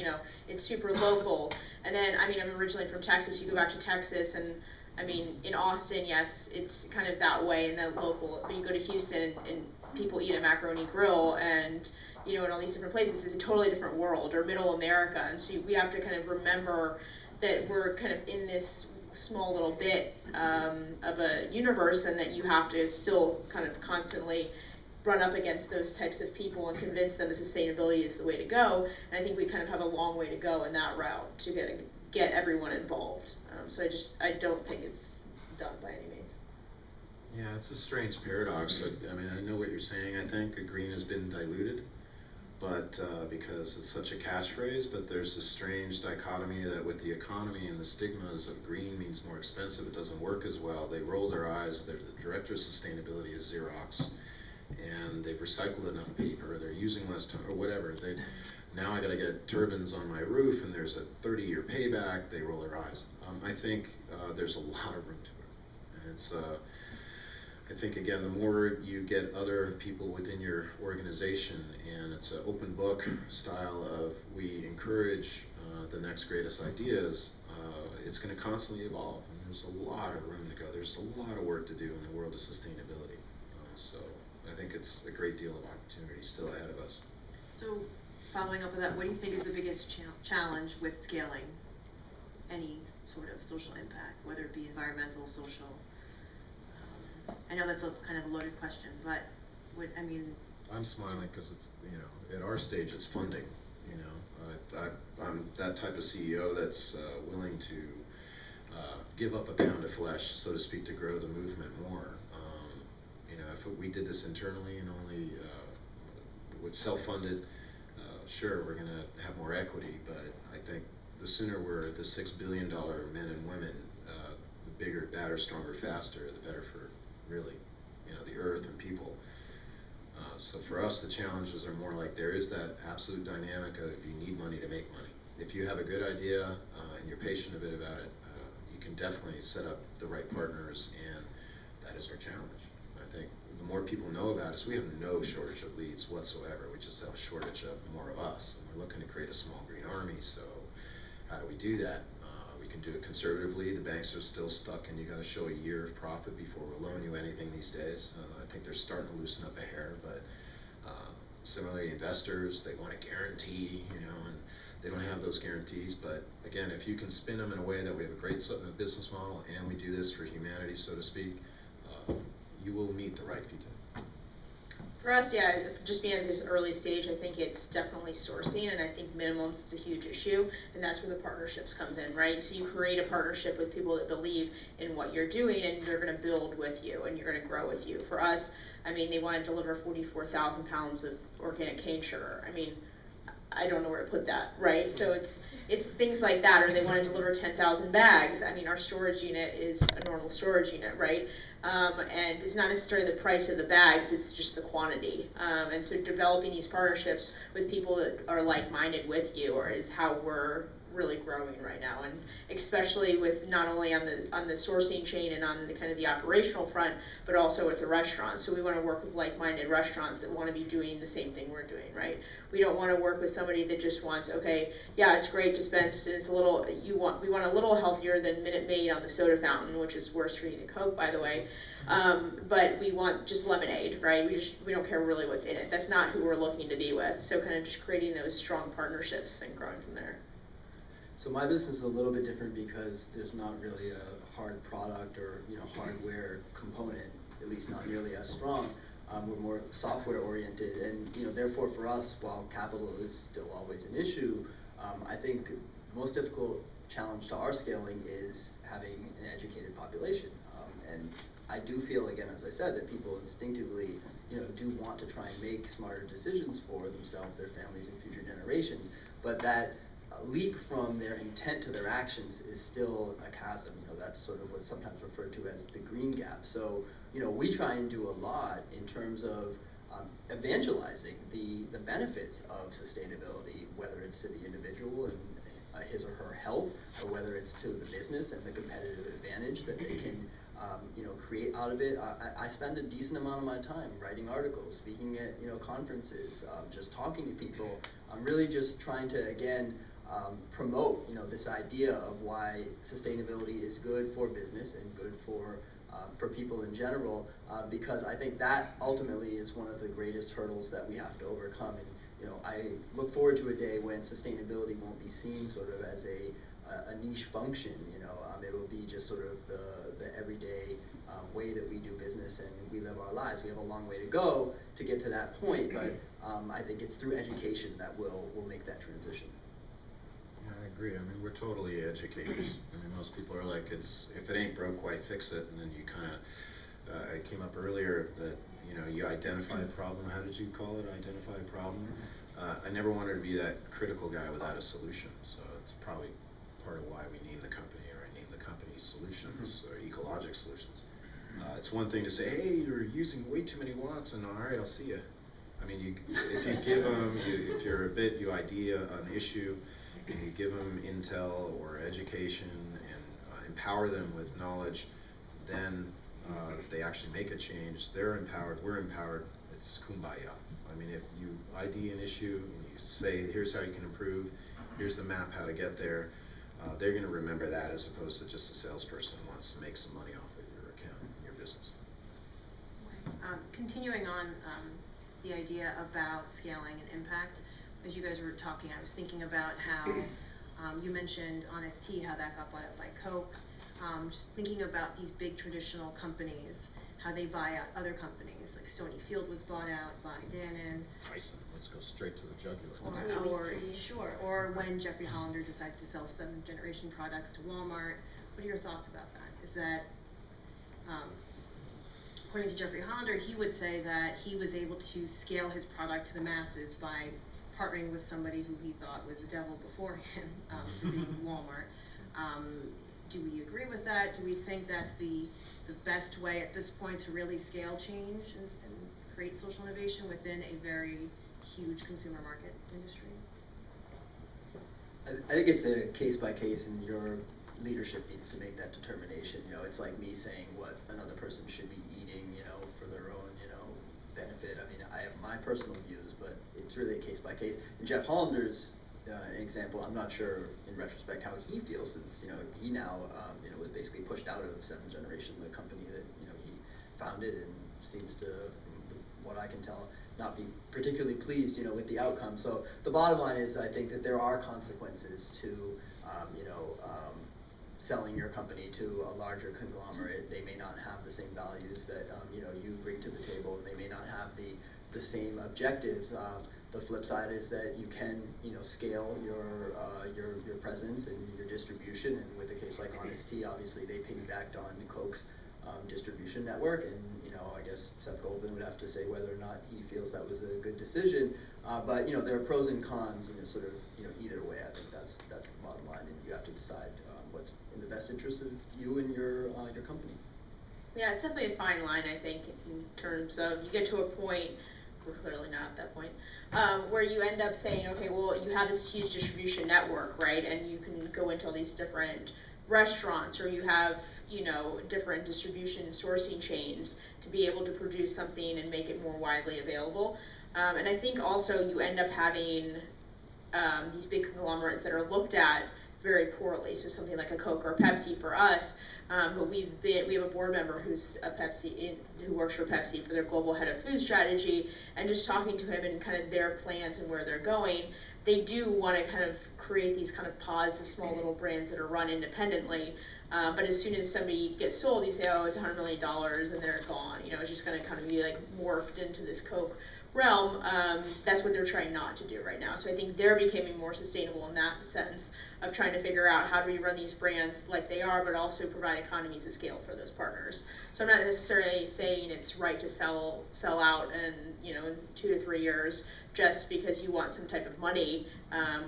it's super local. And then, I mean, I'm originally from Texas. You go back to Texas, and I mean, in Austin, yes, it's kind of that way in the local, but you go to Houston and people eat at Macaroni Grill and, you know, in all these different places, it's a totally different world, or middle America, and so we have to kind of remember that we're kind of in this small little bit of a universe, and that you have to still kind of constantly run up against those types of people and convince them that sustainability is the way to go. And I think we kind of have a long way to go in that route to get everyone involved. So I don't think it's done by any means. Yeah, it's a strange paradox. I mean, I know what you're saying. I think green has been diluted, but because it's such a catchphrase, but there's this strange dichotomy that with the economy and the stigmas of green means more expensive, it doesn't work as well. They roll their eyes. The director of sustainability is Xerox, and they've recycled enough paper. They're using less time, or whatever. Now I got to get turbines on my roof, and there's a 30-year payback. They roll their eyes. I think there's a lot of room to it, and it's. I think, again, the more you get other people within your organization, and it's an open book style of we encourage the next greatest ideas, it's going to constantly evolve. And there's a lot of room to go. There's a lot of work to do in the world of sustainability. So I think it's a great deal of opportunity still ahead of us. So following up on that, what do you think is the biggest challenge with scaling any sort of social impact, whether it be environmental, social? I know that's a kind of a loaded question, but I mean. I'm smiling because it's, you know, at our stage it's funding. You know, I'm that type of CEO that's willing to give up a pound of flesh, so to speak, to grow the movement more. You know, if we did this internally and only with self-funded, sure, we're going to have more equity, but I think the sooner we're the $6 billion men and women, the bigger, badder, stronger, faster, the better for really, you know, the earth and people. So for us, the challenges are more like there is that absolute dynamic of you need money to make money. If you have a good idea and you're patient a bit about it, you can definitely set up the right partners, and that is our challenge. I think the more people know about us, we have no shortage of leads whatsoever. We just have a shortage of more of us, and we're looking to create a small green army. So how do we do that? We can do it conservatively. The banks are still stuck, and you got to show a year of profit before we'll loan you anything these days. I think they're starting to loosen up a hair, but similarly, investors, they want a guarantee, you know, and they don't have those guarantees. But again, if you can spin them in a way that we have a great business model and we do this for humanity, so to speak, you will meet the right people. For us, yeah, just being at this early stage, I think it's definitely sourcing, and I think minimums is a huge issue, and that's where the partnerships comes in, right? So you create a partnership with people that believe in what you're doing, and they're going to build with you, and you're going to grow with you. For us, I mean, they want to deliver 44,000 pounds of organic cane sugar. I mean, I don't know where to put that, right? So it's things like that, or they want to deliver 10,000 bags. I mean, our storage unit is a normal storage unit, right? And it's not necessarily the price of the bags, it's just the quantity. And so developing these partnerships with people that are like-minded with you is how we're really growing right now, and especially with not only on the sourcing chain and on the kind of the operational front, but also with the restaurants. So we want to work with like-minded restaurants that want to be doing the same thing we're doing, right? We don't want to work with somebody that just wants, okay, yeah, it's great dispensed and it's a little, we want a little healthier than Minute Maid on the soda fountain, which is worse for you than Coke, by the way. But we want just lemonade, right? We don't care really what's in it. That's not who we're looking to be with. So kind of just creating those strong partnerships and growing from there. So my business is a little bit different because there's not really a hard product or, you know, hardware component, at least not nearly as strong. We're more software oriented, and, you know, therefore for us, while capital is still always an issue, I think the most difficult challenge to our scaling is having an educated population. And I do feel, again, as I said, that people instinctively, you know, do want to try and make smarter decisions for themselves, their families, and future generations, but that leap from their intent to their actions is still a chasm. You know, that's sort of what's sometimes referred to as the green gap. So, you know, we try and do a lot in terms of evangelizing the benefits of sustainability, whether it's to the individual and his or her health, or whether it's to the business and the competitive advantage that they can you know, create out of it. I spend a decent amount of my time writing articles, speaking at, you know, conferences, just talking to people. I'm really just trying to, again, promote, this idea of why sustainability is good for business and good for people in general, because I think that ultimately is one of the greatest hurdles that we have to overcome. And I look forward to a day when sustainability won't be seen sort of as a niche function. It will be just sort of the everyday way that we do business and we live our lives. We have a long way to go to get to that point, but I think it's through education that we'll make that transition. Yeah, I agree. I mean, we're totally educators. I mean, most people are like, if it ain't broke, why fix it? And then you kind of, it came up earlier that, you identify a problem. How did you call it? Identify a problem. I never wanted to be that critical guy without a solution. So it's probably part of why we named the company, or I named the company Solutions, or Ecologic Solutions. It's one thing to say, hey, you're using way too many watts, and all right, I'll see you. I mean, if you give them, if you idea an issue, and you give them intel or education and empower them with knowledge, then they actually make a change. They're empowered, we're empowered. It's kumbaya. I mean, if you ID an issue and you say, here's how you can improve, here's the map how to get there, they're going to remember that as opposed to just a salesperson who wants to make some money off of your account, your business. Continuing on the idea about scaling and impact, as you guys were talking, I was thinking about how you mentioned Honest Tea, how that got bought up by Coke. Just thinking about these big traditional companies, how they buy out other companies, like Stonyfield was bought out by Dannon. Tyson, let's go straight to the jugular. Or when Jeffrey Hollander decided to sell 7th Generation products to Walmart. What are your thoughts about that? Is that, according to Jeffrey Hollander, he would say that he was able to scale his product to the masses by partnering with somebody who he thought was the devil beforehand, being Walmart. Do we agree with that? Do we think that's the best way at this point to really scale change and create social innovation within a very huge consumer market industry? I think it's a case by case, and your leadership needs to make that determination. It's like me saying what another person should be eating, for their own, benefit. I mean, I have my personal views, but it's really a case by case. And Jeff Hollander's example, I'm not sure in retrospect how he feels, since he now was basically pushed out of 7th Generation, the company that he founded, and seems to, from what I can tell, not be particularly pleased with the outcome. So the bottom line is, I think that there are consequences to selling your company to a larger conglomerate. They may not have the same values that you bring to the table. They may not have the same objectives. The flip side is that you can scale your presence and your distribution. And with a case like Honest Tea, obviously they piggybacked on Coke's distribution network, and I guess Seth Goldman would have to say whether or not he feels that was a good decision. But there are pros and cons, sort of either way. I think that's the bottom line, and you have to decide what's in the best interest of you and your company. Yeah, it's definitely a fine line, I think, in terms of you get to a point, we're clearly not at that point, where you end up saying, okay, well, you have this huge distribution network, right, and you can go into all these different restaurants, or you have, different distribution and sourcing chains to be able to produce something and make it more widely available. And I think also you end up having these big conglomerates that are looked at very poorly. So something like a Coke or a Pepsi for us, but we have a board member who's who works for Pepsi for their global head of food strategy, and just talking to him and kind of their plans and where they're going, they do want to kind of create these kind of pods of small little brands that are run independently. But as soon as somebody gets sold, you say, oh, it's $100 million, and they're gone. It's just going to kind of be like morphed into this Coke realm. That's what they're trying not to do right now. So I think they're becoming more sustainable in that sense of trying to figure out how do we run these brands like they are, but also provide economies of scale for those partners. So I'm not necessarily saying it's right to sell out in 2 to 3 years just because you want some type of money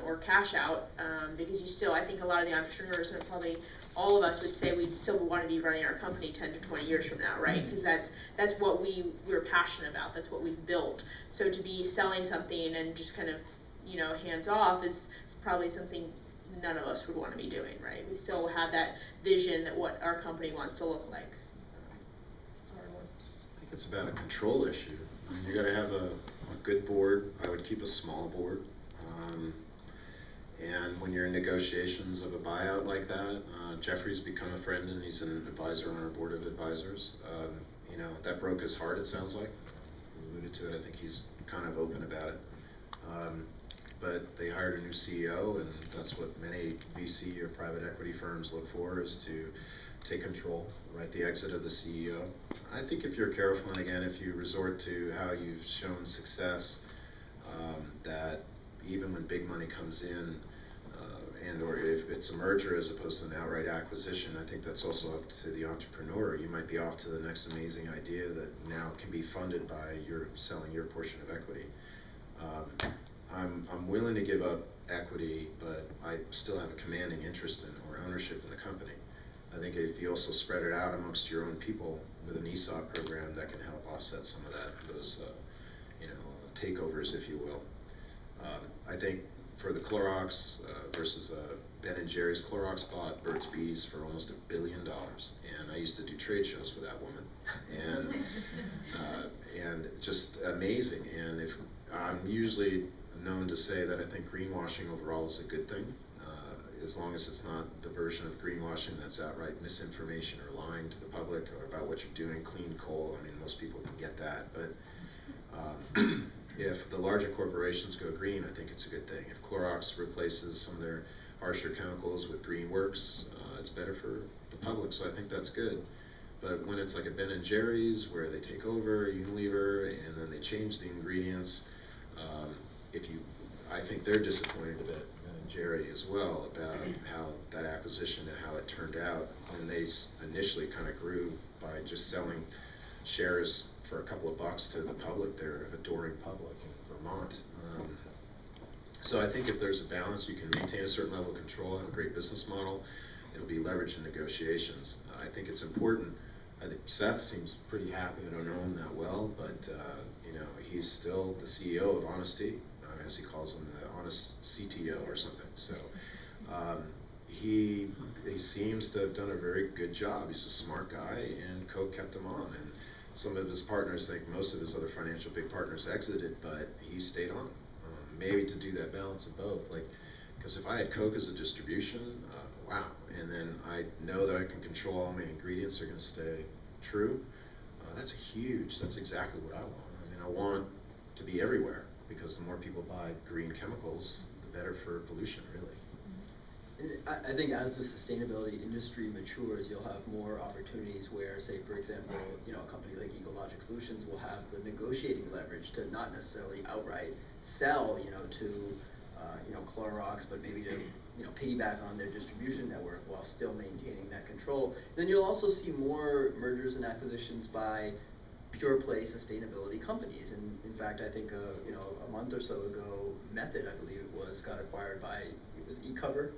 or cash out, because you still, I think a lot of the entrepreneurs, and probably all of us would say we'd still want to be running our company 10 to 20 years from now, right? Because that's what we're passionate about. That's what we've built. So to be selling something and just kind of hands off is probably something none of us would want to be doing, right? We still have that vision that what our company wants to look like. I think it's about a control issue. I mean, you got to have a good board. I would keep a small board, And when you're in negotiations of a buyout like that, Jeffrey's become a friend and he's an advisor on our board of advisors. You know, that broke his heart, it sounds like. You alluded to it, I think he's kind of open about it. But they hired a new CEO, and that's what many VC or private equity firms look for, is to take control, right, the exit of the CEO. I think if you're careful, and again, if you resort to how you've shown success, that even when big money comes in, and or if it's a merger as opposed to an outright acquisition, I think that's also up to the entrepreneur. You might be off to the next amazing idea that now can be funded by your selling your portion of equity. I'm willing to give up equity, but I still have a commanding interest in or ownership in the company. I think if you also spread it out amongst your own people with an ESOP program, that can help offset some of those you know, takeovers, if you will. I think for the Clorox versus Ben & Jerry's, Clorox bought Burt's Bees for almost $1 billion, and I used to do trade shows with that woman, and just amazing. And if I'm usually known to say that I think greenwashing overall is a good thing, as long as it's not the version of greenwashing that's outright misinformation or lying to the public or about what you're doing. Clean coal, I mean, most people can get that, but if the larger corporations go green, I think it's a good thing. If Clorox replaces some of their harsher chemicals with green works, it's better for the public, so I think that's good. But when it's like a Ben & Jerry's where they take over Unilever and then they change the ingredients, I think they're disappointed a bit, Ben & Jerry as well, about how that acquisition and how it turned out. And they initially kind of grew by just selling shares for a couple of bucks to the public, their adoring public in Vermont. So I think if there's a balance, you can maintain a certain level of control, have a great business model, it'll be leveraged in negotiations. I think it's important. I think Seth seems pretty happy. I don't know him that well, but you know, he's still the CEO of Honesty, as he calls him, the Honest CTO or something. So he seems to have done a very good job. He's a smart guy, and Coke kept him on. And some of his partners, I think most of his other financial big partners exited, but he stayed on. Maybe to do that balance of both, like, because if I had Coke as a distribution, wow, and then I know that I can control all my ingredients are going to stay true, that's exactly what I want. I mean, I want to be everywhere, because the more people buy green chemicals, the better for pollution, really. I think as the sustainability industry matures, you'll have more opportunities where, say, for example, you know, a company like Ecologic Solutions will have the negotiating leverage to not necessarily outright sell, you know, to, you know, Clorox, but maybe to, you know, piggyback on their distribution network while still maintaining that control. Then you'll also see more mergers and acquisitions by pure play sustainability companies. And in fact, I think, you know, a month or so ago, Method, I believe it was, got acquired by, it was eCover.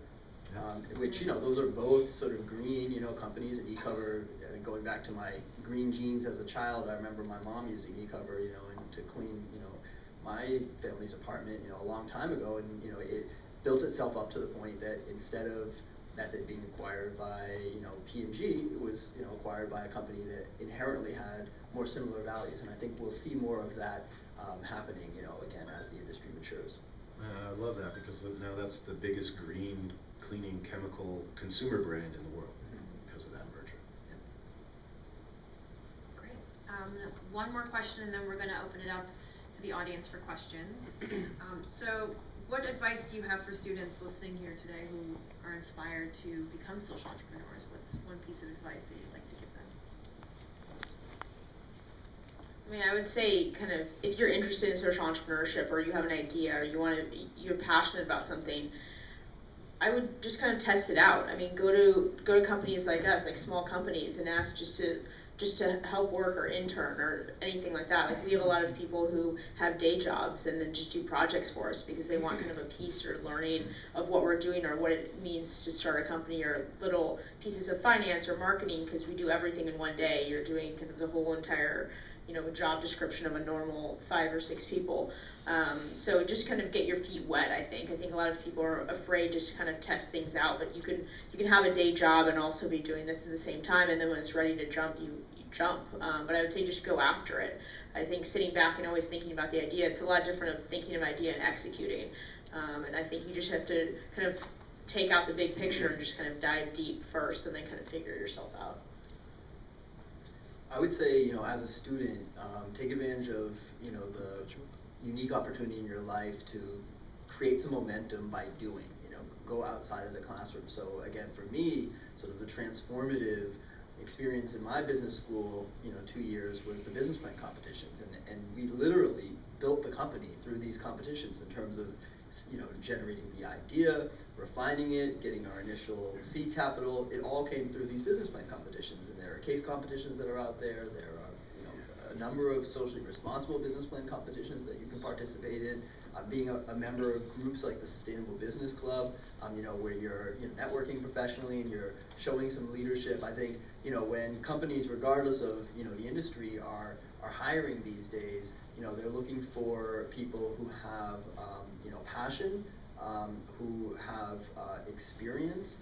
Which, you know, those are both sort of green, you know, companies. And eCover, I mean, going back to my green jeans as a child, I remember my mom using eCover, you know, and to clean, you know, my family's apartment, you know, a long time ago. And, you know, it built itself up to the point that instead of Method being acquired by, you know, P&G, it was, you know, acquired by a company that inherently had more similar values. And I think we'll see more of that happening, you know, again, as the industry matures. I love that, because now that's the biggest green cleaning chemical consumer brand in the world because of that merger. Great. One more question, and then we're going to open it up to the audience for questions. So what advice do you have for students listening here today who are inspired to become social entrepreneurs? What's one piece of advice that you'd like to give them? I mean, I would say, kind of, if you're interested in social entrepreneurship, or you have an idea, or you're passionate about something, I would just kind of test it out. I mean, go to companies like us, like small companies, and ask just to help work or intern or anything like that. Like, we have a lot of people who have day jobs and then just do projects for us because they want kind of a piece or learning of what we're doing or what it means to start a company, or little pieces of finance or marketing, because we do everything in one day. You're doing kind of the whole entire, you know, job description of a normal 5 or 6 people. So just kind of get your feet wet, I think. I think a lot of people are afraid just to kind of test things out, but you can have a day job and also be doing this at the same time, and then when it's ready to jump, you jump. But I would say just go after it. I think sitting back and always thinking about the idea, it's a lot different of thinking of an idea and executing. And I think you just have to kind of take out the big picture and just kind of dive deep first and then kind of figure yourself out. I would say, you know, as a student, take advantage of, you know, the unique opportunity in your life to create some momentum by doing, you know, go outside of the classroom. So again, for me, sort of the transformative experience in my business school, you know, 2 years was the business plan competitions, and we literally built the company through these competitions in terms of, you know, generating the idea, refining it, getting our initial seed capital. It all came through these business plan competitions, and there are case competitions that are out there. There are, you know, a number of socially responsible business plan competitions that you can participate in. Being a member of groups like the Sustainable Business Club, you know, where you're, you know, networking professionally and you're showing some leadership. I think, you know, when companies, regardless of, you know, the industry, are hiring these days, you know, they're looking for people who have, you know, passion, who have experience,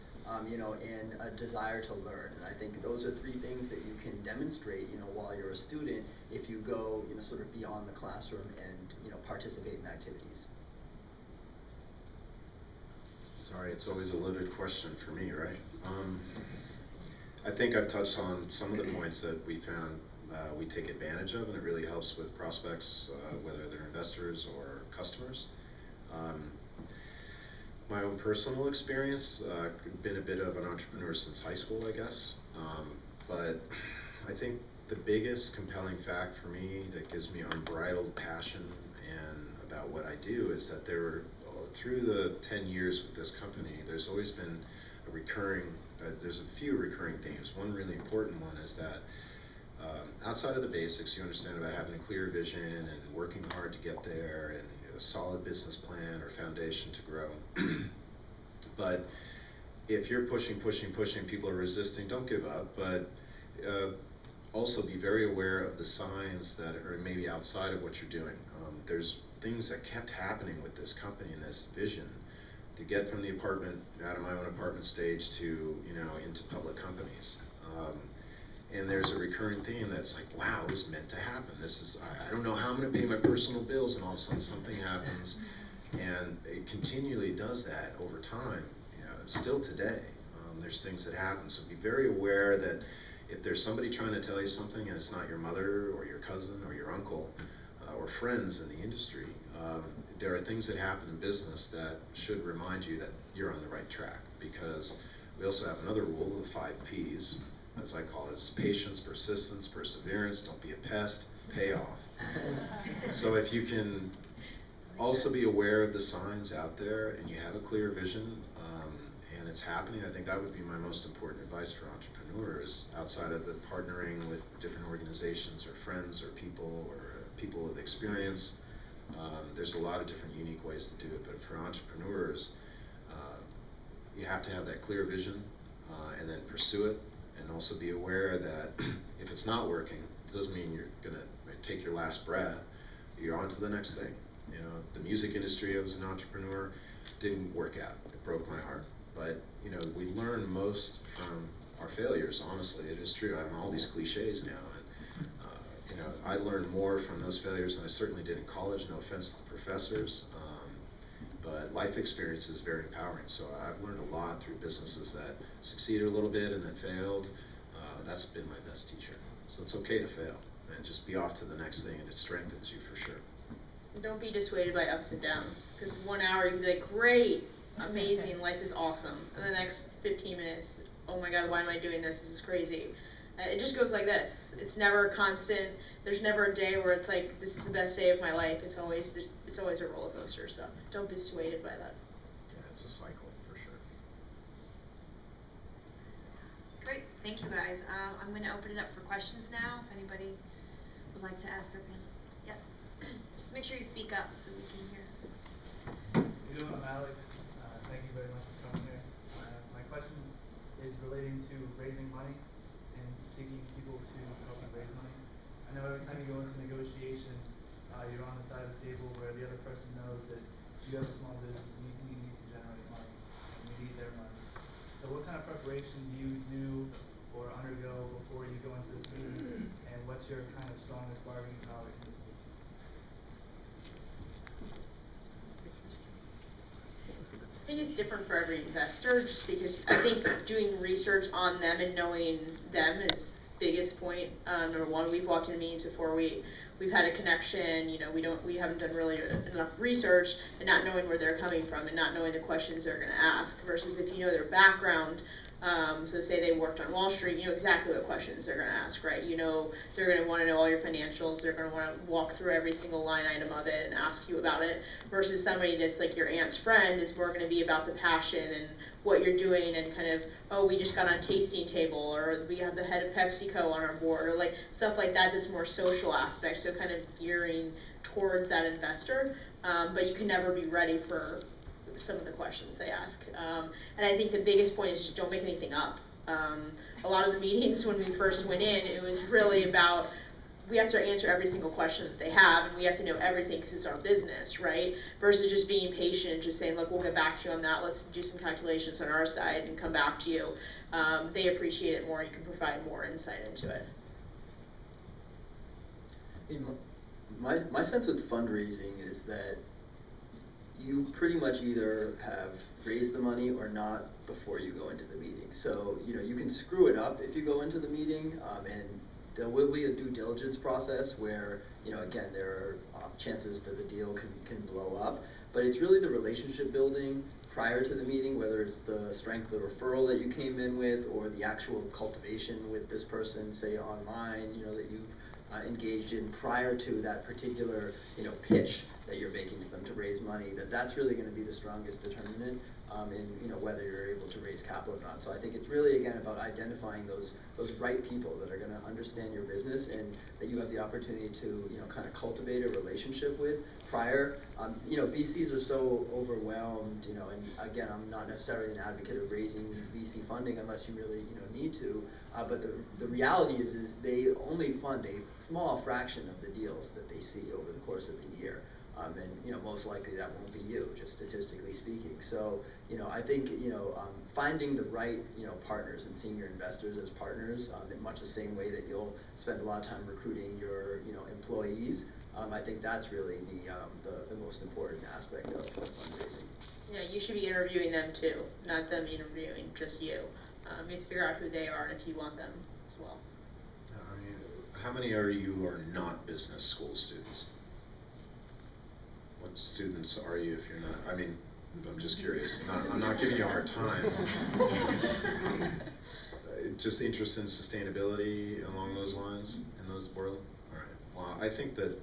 you know, and a desire to learn. And I think those are 3 things that you can demonstrate, you know, while you're a student, if you go, you know, sort of beyond the classroom and, you know, participate in activities. Sorry, it's always a loaded question for me, right? I think I've touched on some of the points that we found we take advantage of, and it really helps with prospects, whether they're investors or customers. My own personal experience, been a bit of an entrepreneur since high school, I guess. But I think the biggest compelling fact for me that gives me unbridled passion and about what I do is that through the 10 years with this company, there's always been a recurring, there's a few recurring themes. One really important one is that outside of the basics, you understand about having a clear vision and working hard to get there, and, you know, a solid business plan or foundation to grow. But if you're pushing, people are resisting, don't give up, but also be very aware of the signs that are maybe outside of what you're doing. There's things that kept happening with this company and this vision to get from the apartment, out of my own apartment stage to, you know, into public companies. And there's a recurring theme that's like, wow, it was meant to happen. This is, I don't know how I'm gonna pay my personal bills, and all of a sudden something happens. And it continually does that over time, you know, still today. There's things that happen, so be very aware that if there's somebody trying to tell you something and it's not your mother or your cousin or your uncle or friends in the industry, there are things that happen in business that should remind you that you're on the right track. Because we also have another rule, the 5 Ps, as I call it, is patience, persistence, perseverance, don't be a pest, pay off. So if you can also be aware of the signs out there and you have a clear vision, and it's happening, I think that would be my most important advice for entrepreneurs, outside of the partnering with different organizations or friends or people with experience. There's a lot of different unique ways to do it, but for entrepreneurs, you have to have that clear vision and then pursue it, and also be aware that if it's not working, it doesn't mean you're gonna take your last breath. You're on to the next thing. You know, the music industry, I was an entrepreneur, didn't work out. It broke my heart. But, you know, we learn most from our failures, honestly. It is true. I have all these cliches now. And, you know, I learned more from those failures than I certainly did in college, no offense to the professors. But life experience is very empowering. So I've learned a lot through businesses that succeeded a little bit and then failed. That's been my best teacher. So it's okay to fail and just be off to the next thing, and it strengthens you for sure. Don't be dissuaded by ups and downs, because 1 hour you can be like, great, amazing, life is awesome, and the next 15 minutes, oh my god, why am I doing this? This is crazy. It just goes like this. It's never constant. There's never a day where it's like, this is the best day of my life. It's always a roller coaster. So don't be dissuaded by that. Yeah, it's a cycle for sure. Great, thank you guys. I'm going to open it up for questions now. If anybody would like to ask our panel. Yep. Just make sure you speak up so we can hear. How you doing? I'm Alex. Thank you very much for coming here. My question is relating to raising money and seeking people to help you raise money. I know every time you go into negotiation, you're on the side of the table where the other person knows that you have a small business and you need to generate money and you need their money. So what kind of preparation do you do or undergo before you go into this meeting, and what's your kind of strongest bargaining power in this meeting? I think it's different for every investor, just because I think doing research on them and knowing them is biggest point. Number one, we've walked into meetings before, we've had a connection, you know, we haven't done really enough research, and not knowing where they're coming from and not knowing the questions they're going to ask, versus if you know their background. So say they worked on Wall Street, you know exactly what questions they're going to ask, right? You know they're going to want to know all your financials, they're going to want to walk through every single line item of it and ask you about it, versus somebody that's like your aunt's friend is more going to be about the passion and what you're doing, and kind of, oh, we just got on a tasting table, or we have the head of PepsiCo on our board, or like stuff like that that's more social aspect, so kind of gearing towards that investor, but you can never be ready for some of the questions they ask. And I think the biggest point is just don't make anything up. A lot of the meetings when we first went in, it was really about, we have to answer every single question that they have, and we have to know everything because it's our business, right? Versus just being patient, just saying, look, we'll get back to you on that, let's do some calculations on our side and come back to you. They appreciate it more, you can provide more insight into it. My sense with fundraising is that you pretty much either have raised the money or not before you go into the meeting. So, you know, you can screw it up if you go into the meeting, and there will be a due diligence process where, you know, again, there are chances that the deal can blow up, but it's really the relationship building prior to the meeting, whether it's the strength of the referral that you came in with, or the actual cultivation with this person, say online, you know, that you've engaged in prior to that particular, you know, pitch that you're making to them to raise money, that's really going to be the strongest determinant in, you know, whether you're able to raise capital or not. So I think it's really, again, about identifying those right people that are going to understand your business and that you have the opportunity to, you know, kind of cultivate a relationship with prior. You know, VCs are so overwhelmed, you know, and again, I'm not necessarily an advocate of raising VC funding unless you really, you know, need to. But the reality is they only fund a small fraction of the deals that they see over the course of the year. And, you know, most likely that won't be you, just statistically speaking. So, you know, I think, you know, finding the right, you know, partners and seeing your investors as partners, in much the same way that you'll spend a lot of time recruiting your, you know, employees, I think that's really the most important aspect of fundraising. Yeah, you should be interviewing them too, not them interviewing just you. You have to figure out who they are and if you want them as well. I mean, how many are you are not business school students? What students are you if you're not? I mean, I'm just curious. I'm not giving you a hard time. Just interested in sustainability along those lines in those world. All right. Well, I think that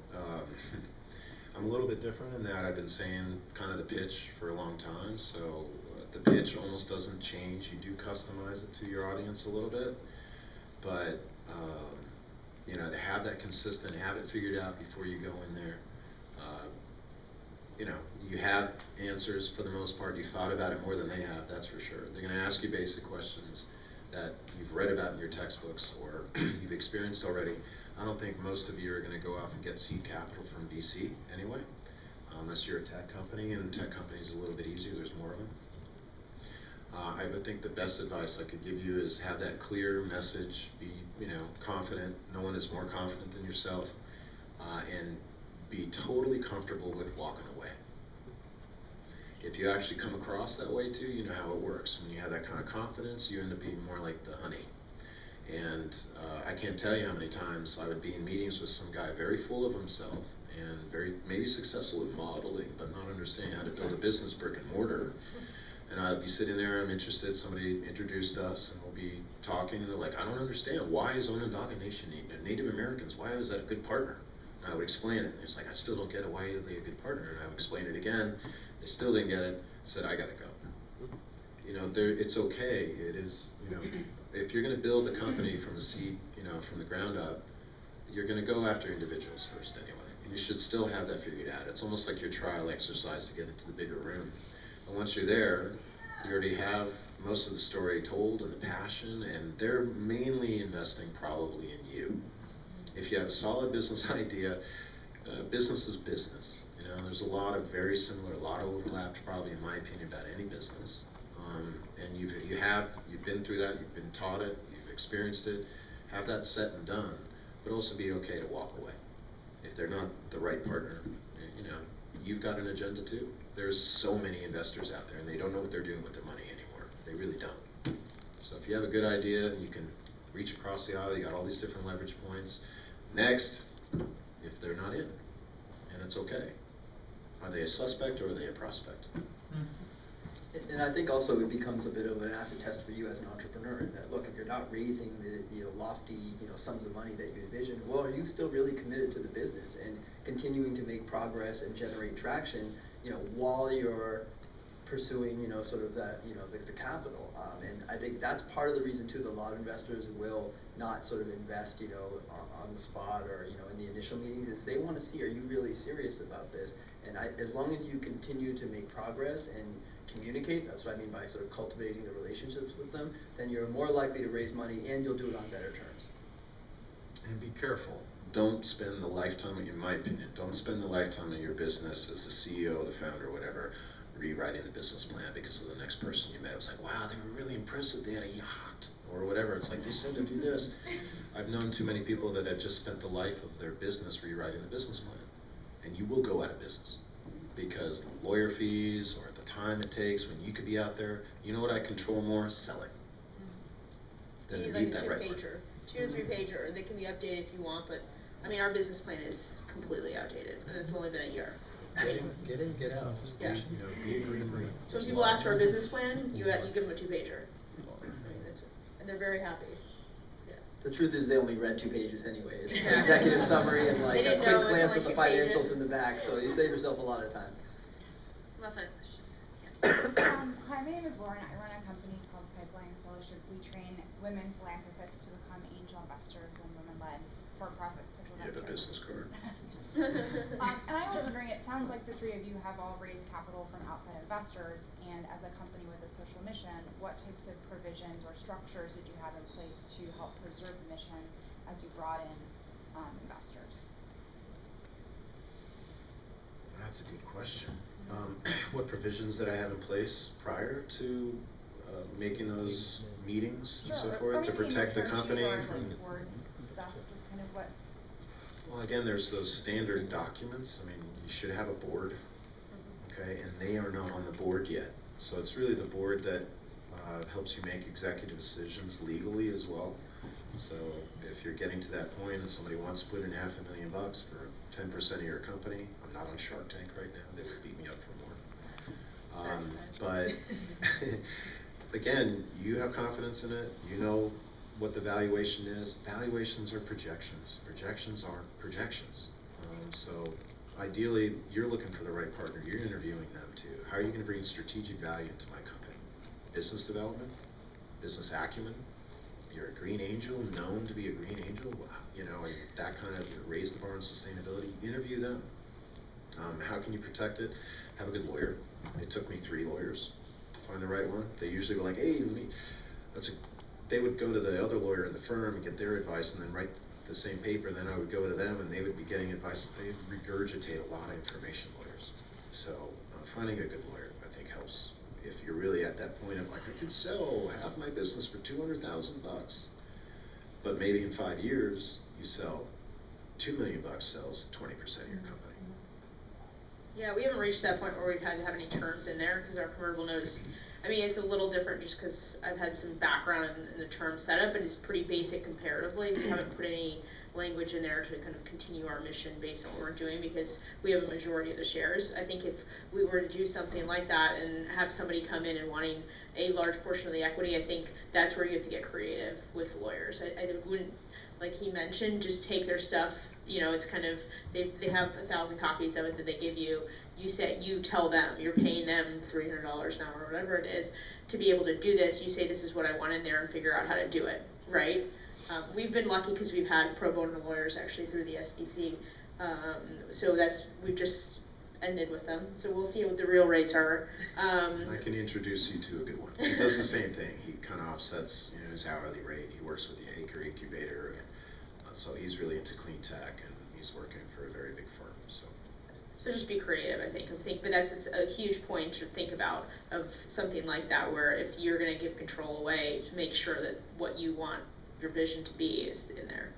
I'm a little bit different in that I've been saying kind of the pitch for a long time. So the pitch almost doesn't change. You do customize it to your audience a little bit, but you know, to have that consistent, have it figured out before you go in there. You know, you have answers for the most part. You've thought about it more than they have, that's for sure. They're going to ask you basic questions that you've read about in your textbooks or you've experienced already. I don't think most of you are going to go off and get seed capital from VC anyway, unless you're a tech company, and tech companies are a little bit easier, there's more of them. I would think the best advice I could give you is have that clear message, be, you know, confident. No one is more confident than yourself, and be totally comfortable with walking away. If you actually come across that way too, you know how it works. When you have that kind of confidence, you end up being more like the honey. And I can't tell you how many times I would be in meetings with some guy very full of himself and very maybe successful at modeling, but not understanding how to build a business brick and mortar. And I'd be sitting there, I'm interested, somebody introduced us, and we'll be talking, and they're like, I don't understand, why is Onondaga Nation Native Americans, why is that a good partner? And I would explain it, and it's like, I still don't get it, why are they a good partner? And I would explain it again, they still didn't get it, said, I gotta go. You know, it's okay, it is, you know, if you're gonna build a company from a seed, you know, from the ground up, you're gonna go after individuals first anyway. And you should still have that figured out. It's almost like your trial exercise to get into the bigger room. And once you're there, you already have most of the story told and the passion, and they're mainly investing probably in you. If you have a solid business idea, business is business. You know, there's a lot of very similar, a lot of overlaps probably in my opinion about any business. And you've been through that, you've been taught it, you've experienced it, have that set and done, but also be okay to walk away. If they're not the right partner, you know, you've got an agenda too. There's so many investors out there, and they don't know what they're doing with their money anymore. They really don't. So if you have a good idea, you can reach across the aisle. You got all these different leverage points. Next, if they're not in, and it's okay. Are they a suspect or are they a prospect? And I think also it becomes a bit of an acid test for you as an entrepreneur, in that, look, if you're not raising the lofty sums of money that you envision, well, are you still really committed to the business and continuing to make progress and generate traction, while you're pursuing, sort of that, the capital. And I think that's part of the reason too that a lot of investors will not sort of invest, on the spot or, in the initial meetings, is they want to see, are you really serious about this? And as long as you continue to make progress and communicate, that's what I mean by sort of cultivating the relationships with them, then you're more likely to raise money and you'll do it on better terms. And be careful. Don't spend the lifetime, in my opinion, don't spend the lifetime of your business as the CEO, the founder, whatever, rewriting the business plan because of the next person you met was like, wow, they were really impressive, they had a yacht, or whatever. It's like, they said to do this. I've known too many people that have just spent the life of their business rewriting the business plan. And you will go out of business because the lawyer fees or the time it takes when you could be out there. You know what I control more? Selling. Than to meet that right two-pager, 2 or 3 pager. They can be updated if you want, but I mean, our business plan is completely outdated, and it's only been a year. Get in, get out. Yeah. Be a green. So when people ask for a business plan, you give them a 2-pager. And they're very happy. Yeah. The truth is they only read 2 pages anyway. It's an Exactly. executive summary and like They a didn't know quick it was glance at only the 2 financials pages. in the back, so you save yourself a lot of time. Last question. Hi, my name is Lauren. I run a company called Pipeline Fellowship. We train women philanthropists to become angel investors in women-led for-profit social You have a ventures. business card. And I was wondering, it sounds like the 3 of you have all raised capital from outside investors, and as a company with a social mission, what types of provisions or structures did you have in place to help preserve the mission as you brought in investors? That's a good question. What provisions did I have in place prior to making those meetings and so forth to protect the company from? Board stuff, just kind of what. Well, again, there's those standard documents. I mean, you should have a board, okay, and they are not on the board yet. So it's really the board that helps you make executive decisions legally as well. So if you're getting to that point and somebody wants to put in $500,000 for 10% of your company, I'm not on Shark Tank right now. They would beat me up for more. But again, you have confidence in it. You know what the valuation is. Valuations are projections. Projections are projections. So ideally, you're looking for the right partner. You're interviewing them too. How are you going to bring strategic value into my company? Business development, business acumen. You're a green angel, known to be a green angel. And that kind of raise the bar on sustainability. Interview them. How can you protect it? Have a good lawyer. It took me 3 lawyers to find the right one. They usually were like, hey, they would go to the other lawyer in the firm and get their advice and then write the same paper. Then I would go to them and they would be getting advice. They regurgitate a lot of information, lawyers. So finding a good lawyer, I think, helps. If you're really at that point of like, I could sell half my business for $200,000, but maybe in 5 years you sell $2 million, sells 20% of your company. Yeah, we haven't reached that point where we've had to have any terms in there because our convertible notes, I mean, it's a little different just because I've had some background in the term setup, but it's pretty basic comparatively. We haven't put any language in there to kind of continue our mission based on what we're doing because we have a majority of the shares. I think if we were to do something like that and have somebody come in and wanting a large portion of the equity, I think that's where you have to get creative with lawyers. I wouldn't, like he mentioned, just take their stuff. It's kind of, they have 1,000 copies of it that they give you. You tell them, you're paying them $300 an hour or whatever it is to be able to do this. You say, this is what I want in there and figure out how to do it, right? We've been lucky because we've had pro bono lawyers actually through the SBC. So we've just ended with them. So we'll see what the real rates are. I can introduce you to a good one. He does the same thing. He kind of offsets his hourly rate. He works with the Acre Incubator. So he's really into clean tech, and he's working for a very big firm. So just be creative, I think. But it's a huge point to think about of something like that, where if you're going to give control away, to make sure that what you want your vision to be is in there.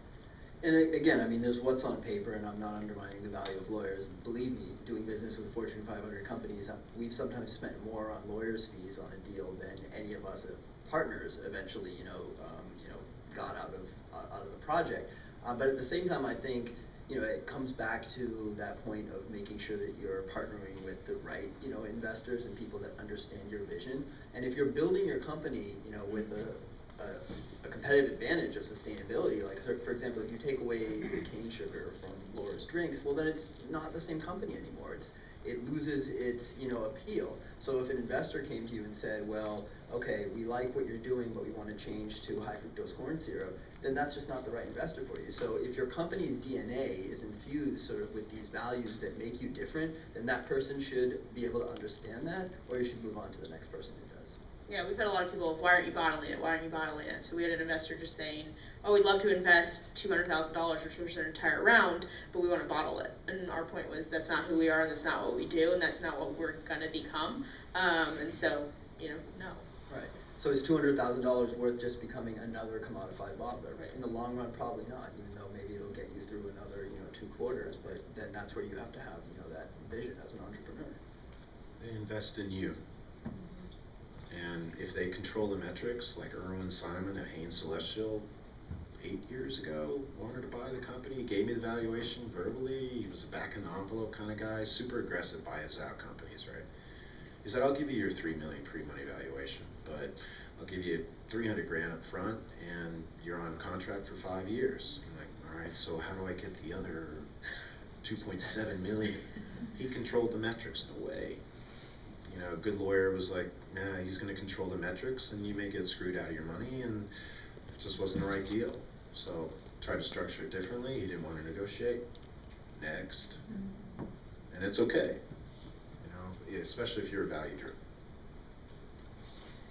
And again, I mean, there's what's on paper, and I'm not undermining the value of lawyers. Believe me, doing business with Fortune 500 companies, we've sometimes spent more on lawyers' fees on a deal than any of us partners eventually, got out of the project. But at the same time, I think, it comes back to that point of making sure that you're partnering with the right, investors and people that understand your vision. And if you're building your company, with a competitive advantage of sustainability, like for example, if you take away the cane sugar from Laura's drinks, well then it's not the same company anymore. It loses its appeal. So if an investor came to you and said, well, okay, we like what you're doing, but we want to change to high fructose corn syrup, then that's just not the right investor for you. So if your company's DNA is infused sort of with these values that make you different, then that person should be able to understand that, or you should move on to the next person who does. Yeah, we've had a lot of people, why aren't you bottling it? Why aren't you bottling it? So we had an investor just saying, oh, we'd love to invest $200,000, which was an entire round, but we want to bottle it. And our point was, that's not who we are, and that's not what we do, and that's not what we're going to become. And so, no. Right. So is $200,000 worth just becoming another commodified bottler? Right. In the long run, probably not, even though maybe it'll get you through another, 2 quarters, but then that's where you have to have, that vision as an entrepreneur. They invest in you. And if they control the metrics, like Erwin Simon at Hain Celestial, 8 years ago, wanted to buy the company, gave me the valuation verbally. He was a back in the envelope kind of guy, super aggressive buy us out companies, right? He said, I'll give you your $3 million pre-money valuation, but I'll give you 300 grand up front and you're on contract for 5 years. I'm like, all right, so how do I get the other 2.7 million? He controlled the metrics, no way. A good lawyer was like, nah, he's going to control the metrics and you may get screwed out of your money, and it just wasn't the right deal. So tried to structure it differently. He didn't want to negotiate. Next. And it's okay, especially if you're value driven.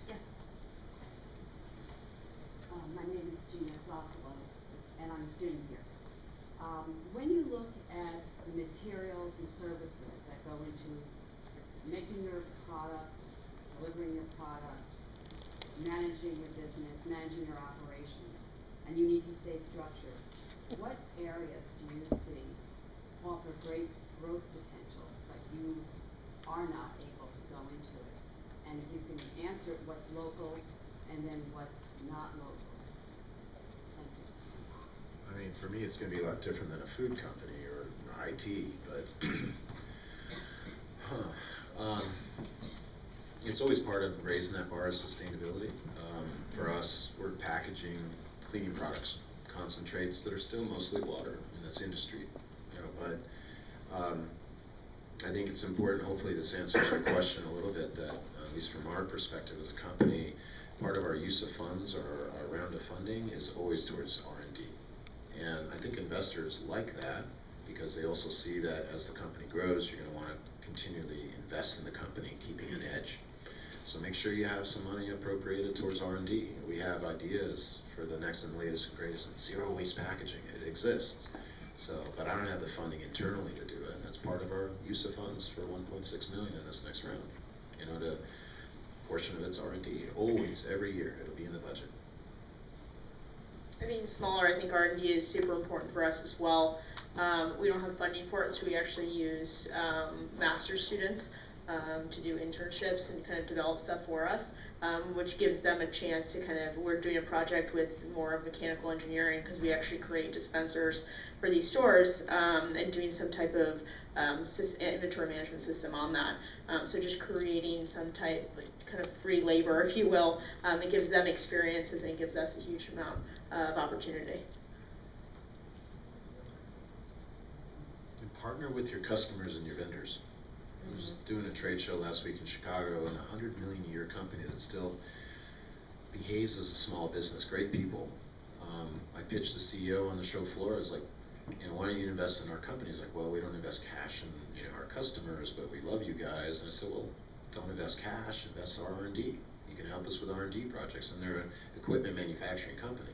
Yes. My name is Gina Sokolo, and I'm a student here. When you look at the materials and services that go into making your product, delivering your product, managing your business, managing your operations, and you need to stay structured, what areas do you see offer great growth potential, but you are not able to go into it? And if you can answer what's local and then what's not local. Thank you. I mean, for me, it's going to be a lot different than a food company or IT, but it's always part of raising that bar of sustainability. For us, we're packaging cleaning products, concentrates that are still mostly water in this industry. But I think it's important, hopefully this answers your question a little bit, that at least from our perspective as a company, part of our use of funds or our round of funding is always towards R&D. And I think investors like that because they also see that as the company grows, you're going to want to continually invest in the company, keeping an edge. So make sure you have some money appropriated towards R&D. We have ideas for the next and latest and greatest in zero waste packaging. It exists. So, but I don't have the funding internally to do it. And that's part of our use of funds for 1.6 million in this next round. The portion of it's R&D. Always, every year, it'll be in the budget. I think smaller, I think R&D is super important for us as well. We don't have funding for it, so we actually use master's students to do internships and kind of develop stuff for us, which gives them a chance to we're doing a project with more of mechanical engineering because we actually create dispensers for these stores and doing some type of inventory management system on that. So just creating some type, kind of free labor, if you will, it gives them experiences and it gives us a huge amount of opportunity. And partner with your customers and your vendors. I was just doing a trade show last week in Chicago, and a $100 million a year company that still behaves as a small business, great people. I pitched the CEO on the show floor. I was like, why don't you invest in our company? He's like, well, we don't invest cash in our customers, but we love you guys. And I said, well, don't invest cash, invest R&D. You can help us with R&D projects, and they're an equipment manufacturing company.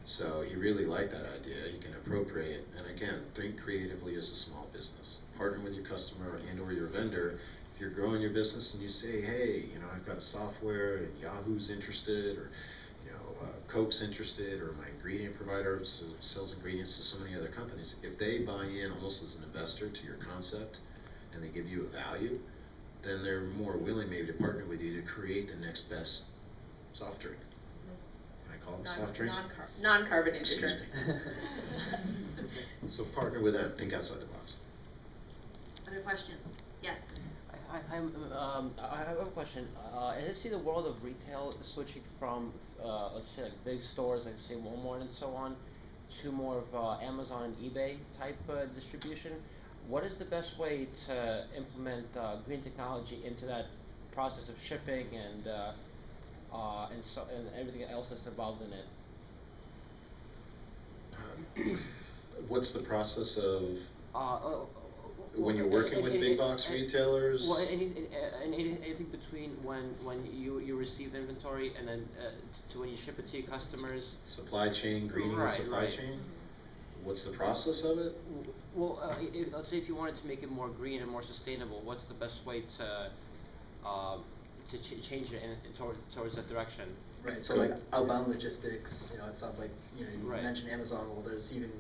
So he really liked that idea. You can appropriate, and again, think creatively as a small business. Partner with your customer and or your vendor. If you're growing your business and you say, hey, I've got a software and Yahoo's interested, or Coke's interested, or my ingredient provider sells ingredients to so many other companies, if they buy in almost as an investor to your concept and they give you a value, then they're more willing maybe to partner with you to create the next best soft drink. Can I call it a soft drink? Non-carbonated Excuse drink. me. So partner with them, think outside the box. Other questions? Yes. I have a question. As I see the world of retail switching from, let's say, like big stores like say Walmart and so on, to more of Amazon and eBay type distribution, what is the best way to implement green technology into that process of shipping and everything else that's involved in it? What's the process of when you're well, working with big box retailers? Well, anything between when you receive inventory and then to when you ship it to your customers. Supply chain, greening the supply chain? What's the process of it? Well, let's say if you wanted to make it more green and more sustainable, what's the best way to change it towards that direction? Right, so like outbound logistics, it sounds like, you mentioned Amazon, well, there's even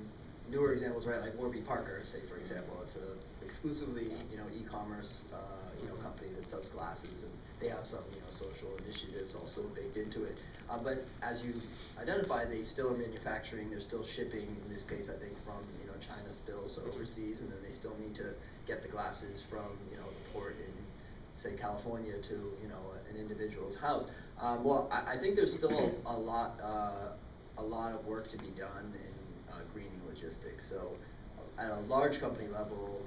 newer examples, right, like Warby Parker, say, for example, it's a exclusively, e-commerce, company that sells glasses, and they have some, social initiatives also baked into it. But as you identify, they still are manufacturing, they're still shipping, in this case, I think, from, China still, so overseas, and then they still need to get the glasses from, the port in, say, California to, an individual's house. Well, I think there's still a lot of work to be done in greening logistics. So at a large company level,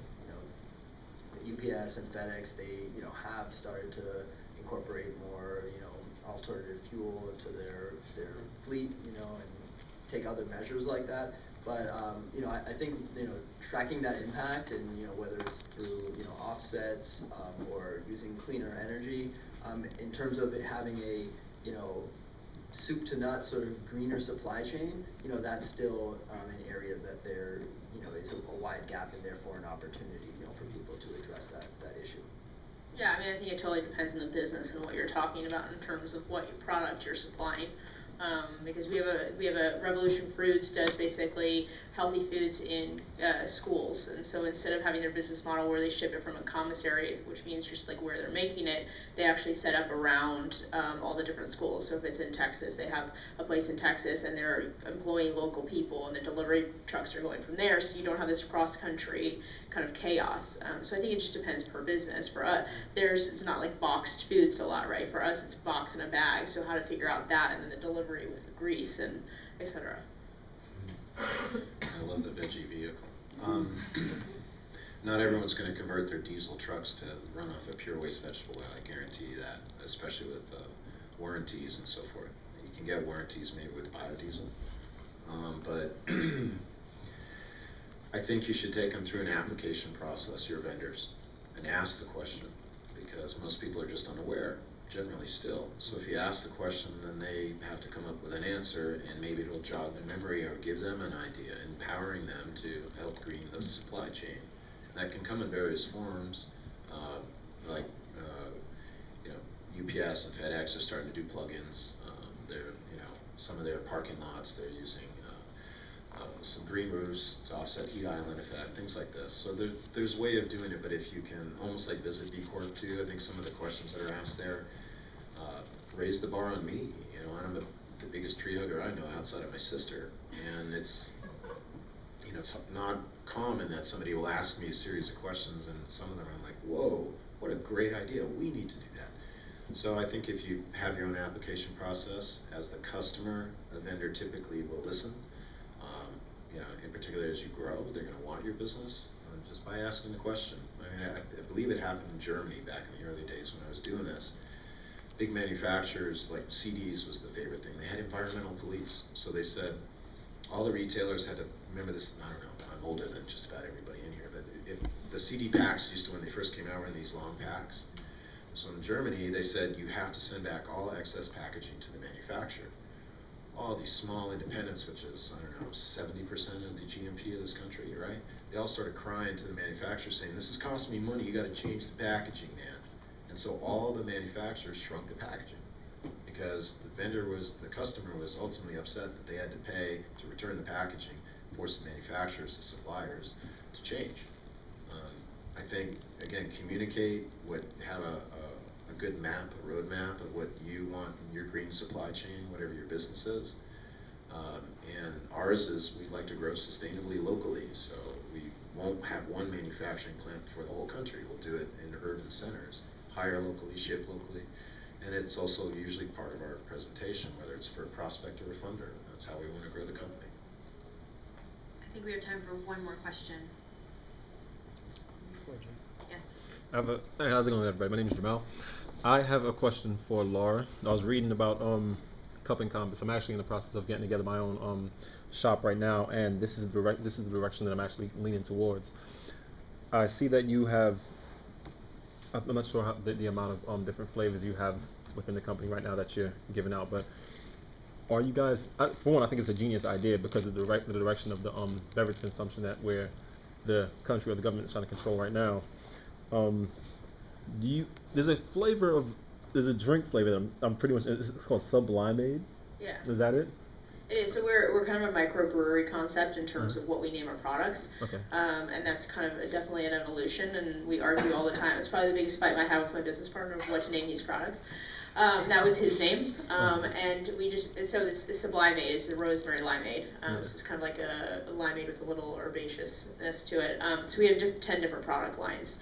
UPS and FedEx, they have started to incorporate more alternative fuel into their fleet, and take other measures like that. But I think tracking that impact, and whether it's through offsets or using cleaner energy, in terms of it having a soup to nut sort of greener supply chain, that's still an area that there is a wide gap, and therefore an opportunity for people to address that issue. Yeah, I think it totally depends on the business and what you're talking about in terms of what product you're supplying. Because we have a Revolution Fruits does basically healthy foods in schools, and so instead of having their business model where they ship it from a commissary, which means just like where they're making it, they actually set up around all the different schools. So if it's in Texas, they have a place in Texas, and they're employing local people, and the delivery trucks are going from there, so you don't have this cross-country kind of chaos. So I think it just depends per business. For us, it's not like boxed foods a lot, right? For us, it's box in a bag, so how to figure out that, and then the delivery with the grease and etc. I love the veggie vehicle. Not everyone's going to convert their diesel trucks to run off a pure waste vegetable oil, I guarantee you that, especially with warranties and so forth. You can get warranties maybe with biodiesel, but I think you should take them through an application process, your vendors, and ask the question, because most people are just unaware, generally still. So if you ask the question, then they have to come up with an answer, and maybe it'll jog their memory or give them an idea, empowering them to help green the supply chain. And that can come in various forms, like UPS and FedEx are starting to do plugins. Some of their parking lots, they're using some green roofs to offset heat island effect, things like this. So there's a way of doing it, but if you can, almost like visit B Corp too, I think some of the questions that are asked there raise the bar on me. I'm the biggest tree hugger I know outside of my sister, and it's not common that somebody will ask me a series of questions, and some of them I'm like, whoa, what a great idea, we need to do that. So I think if you have your own application process, as the customer, the vendor typically will listen. In particular, as you grow, they're going to want your business just by asking the question. I believe it happened in Germany back in the early days when I was doing this. Big manufacturers, like CDs was the favorite thing. They had environmental police. So they said all the retailers had to, remember this, I don't know, I'm older than just about everybody in here, but if the CD packs used to, when they first came out, were in these long packs. So in Germany, they said you have to send back all excess packaging to the manufacturer. All these small independents, which is, I don't know, 70% of the GNP of this country, right? They all started crying to the manufacturer saying, this is costing me money, you gotta change the packaging, man. And so all the manufacturers shrunk the packaging. because the customer was ultimately upset that they had to pay to return the packaging, force the manufacturers, the suppliers to change. I think, again, communicate have a good map, a roadmap of what you want in your green supply chain, whatever your business is. And ours is we'd like to grow sustainably locally, so we won't have one manufacturing plant for the whole country. We'll do it in urban centers, hire locally, ship locally, and it's also usually part of our presentation, whether it's for a prospect or a funder. That's how we want to grow the company. I think we have time for one more question. Yes. Hey, how's it going, everybody? My name is Jamal. I have a question for Laura. I was reading about Cup and Compass. I'm actually in the process of getting together my own shop right now, and this is the direction that I'm actually leaning towards. I see that you have, I'm not sure how the amount of different flavors you have within the company right now that you're giving out, but are you guys, for one, I think it's a genius idea because of the direction of the beverage consumption that where the country or the government is trying to control right now. There's a flavor of, there's a drink flavor that I'm pretty much, it's called Sublimeade. Yeah. Is that it? It is. So we're kind of a microbrewery concept in terms of what we name our products. Okay. And that's kind of definitely an evolution, and we argue all the time. It's probably the biggest fight I have with my business partner of what to name these products. That was his name, and we just, so it's Sublimeade, it's the rosemary limeade. So it's kind of like a limeade with a little herbaceousness to it. So we have 10 different product lines.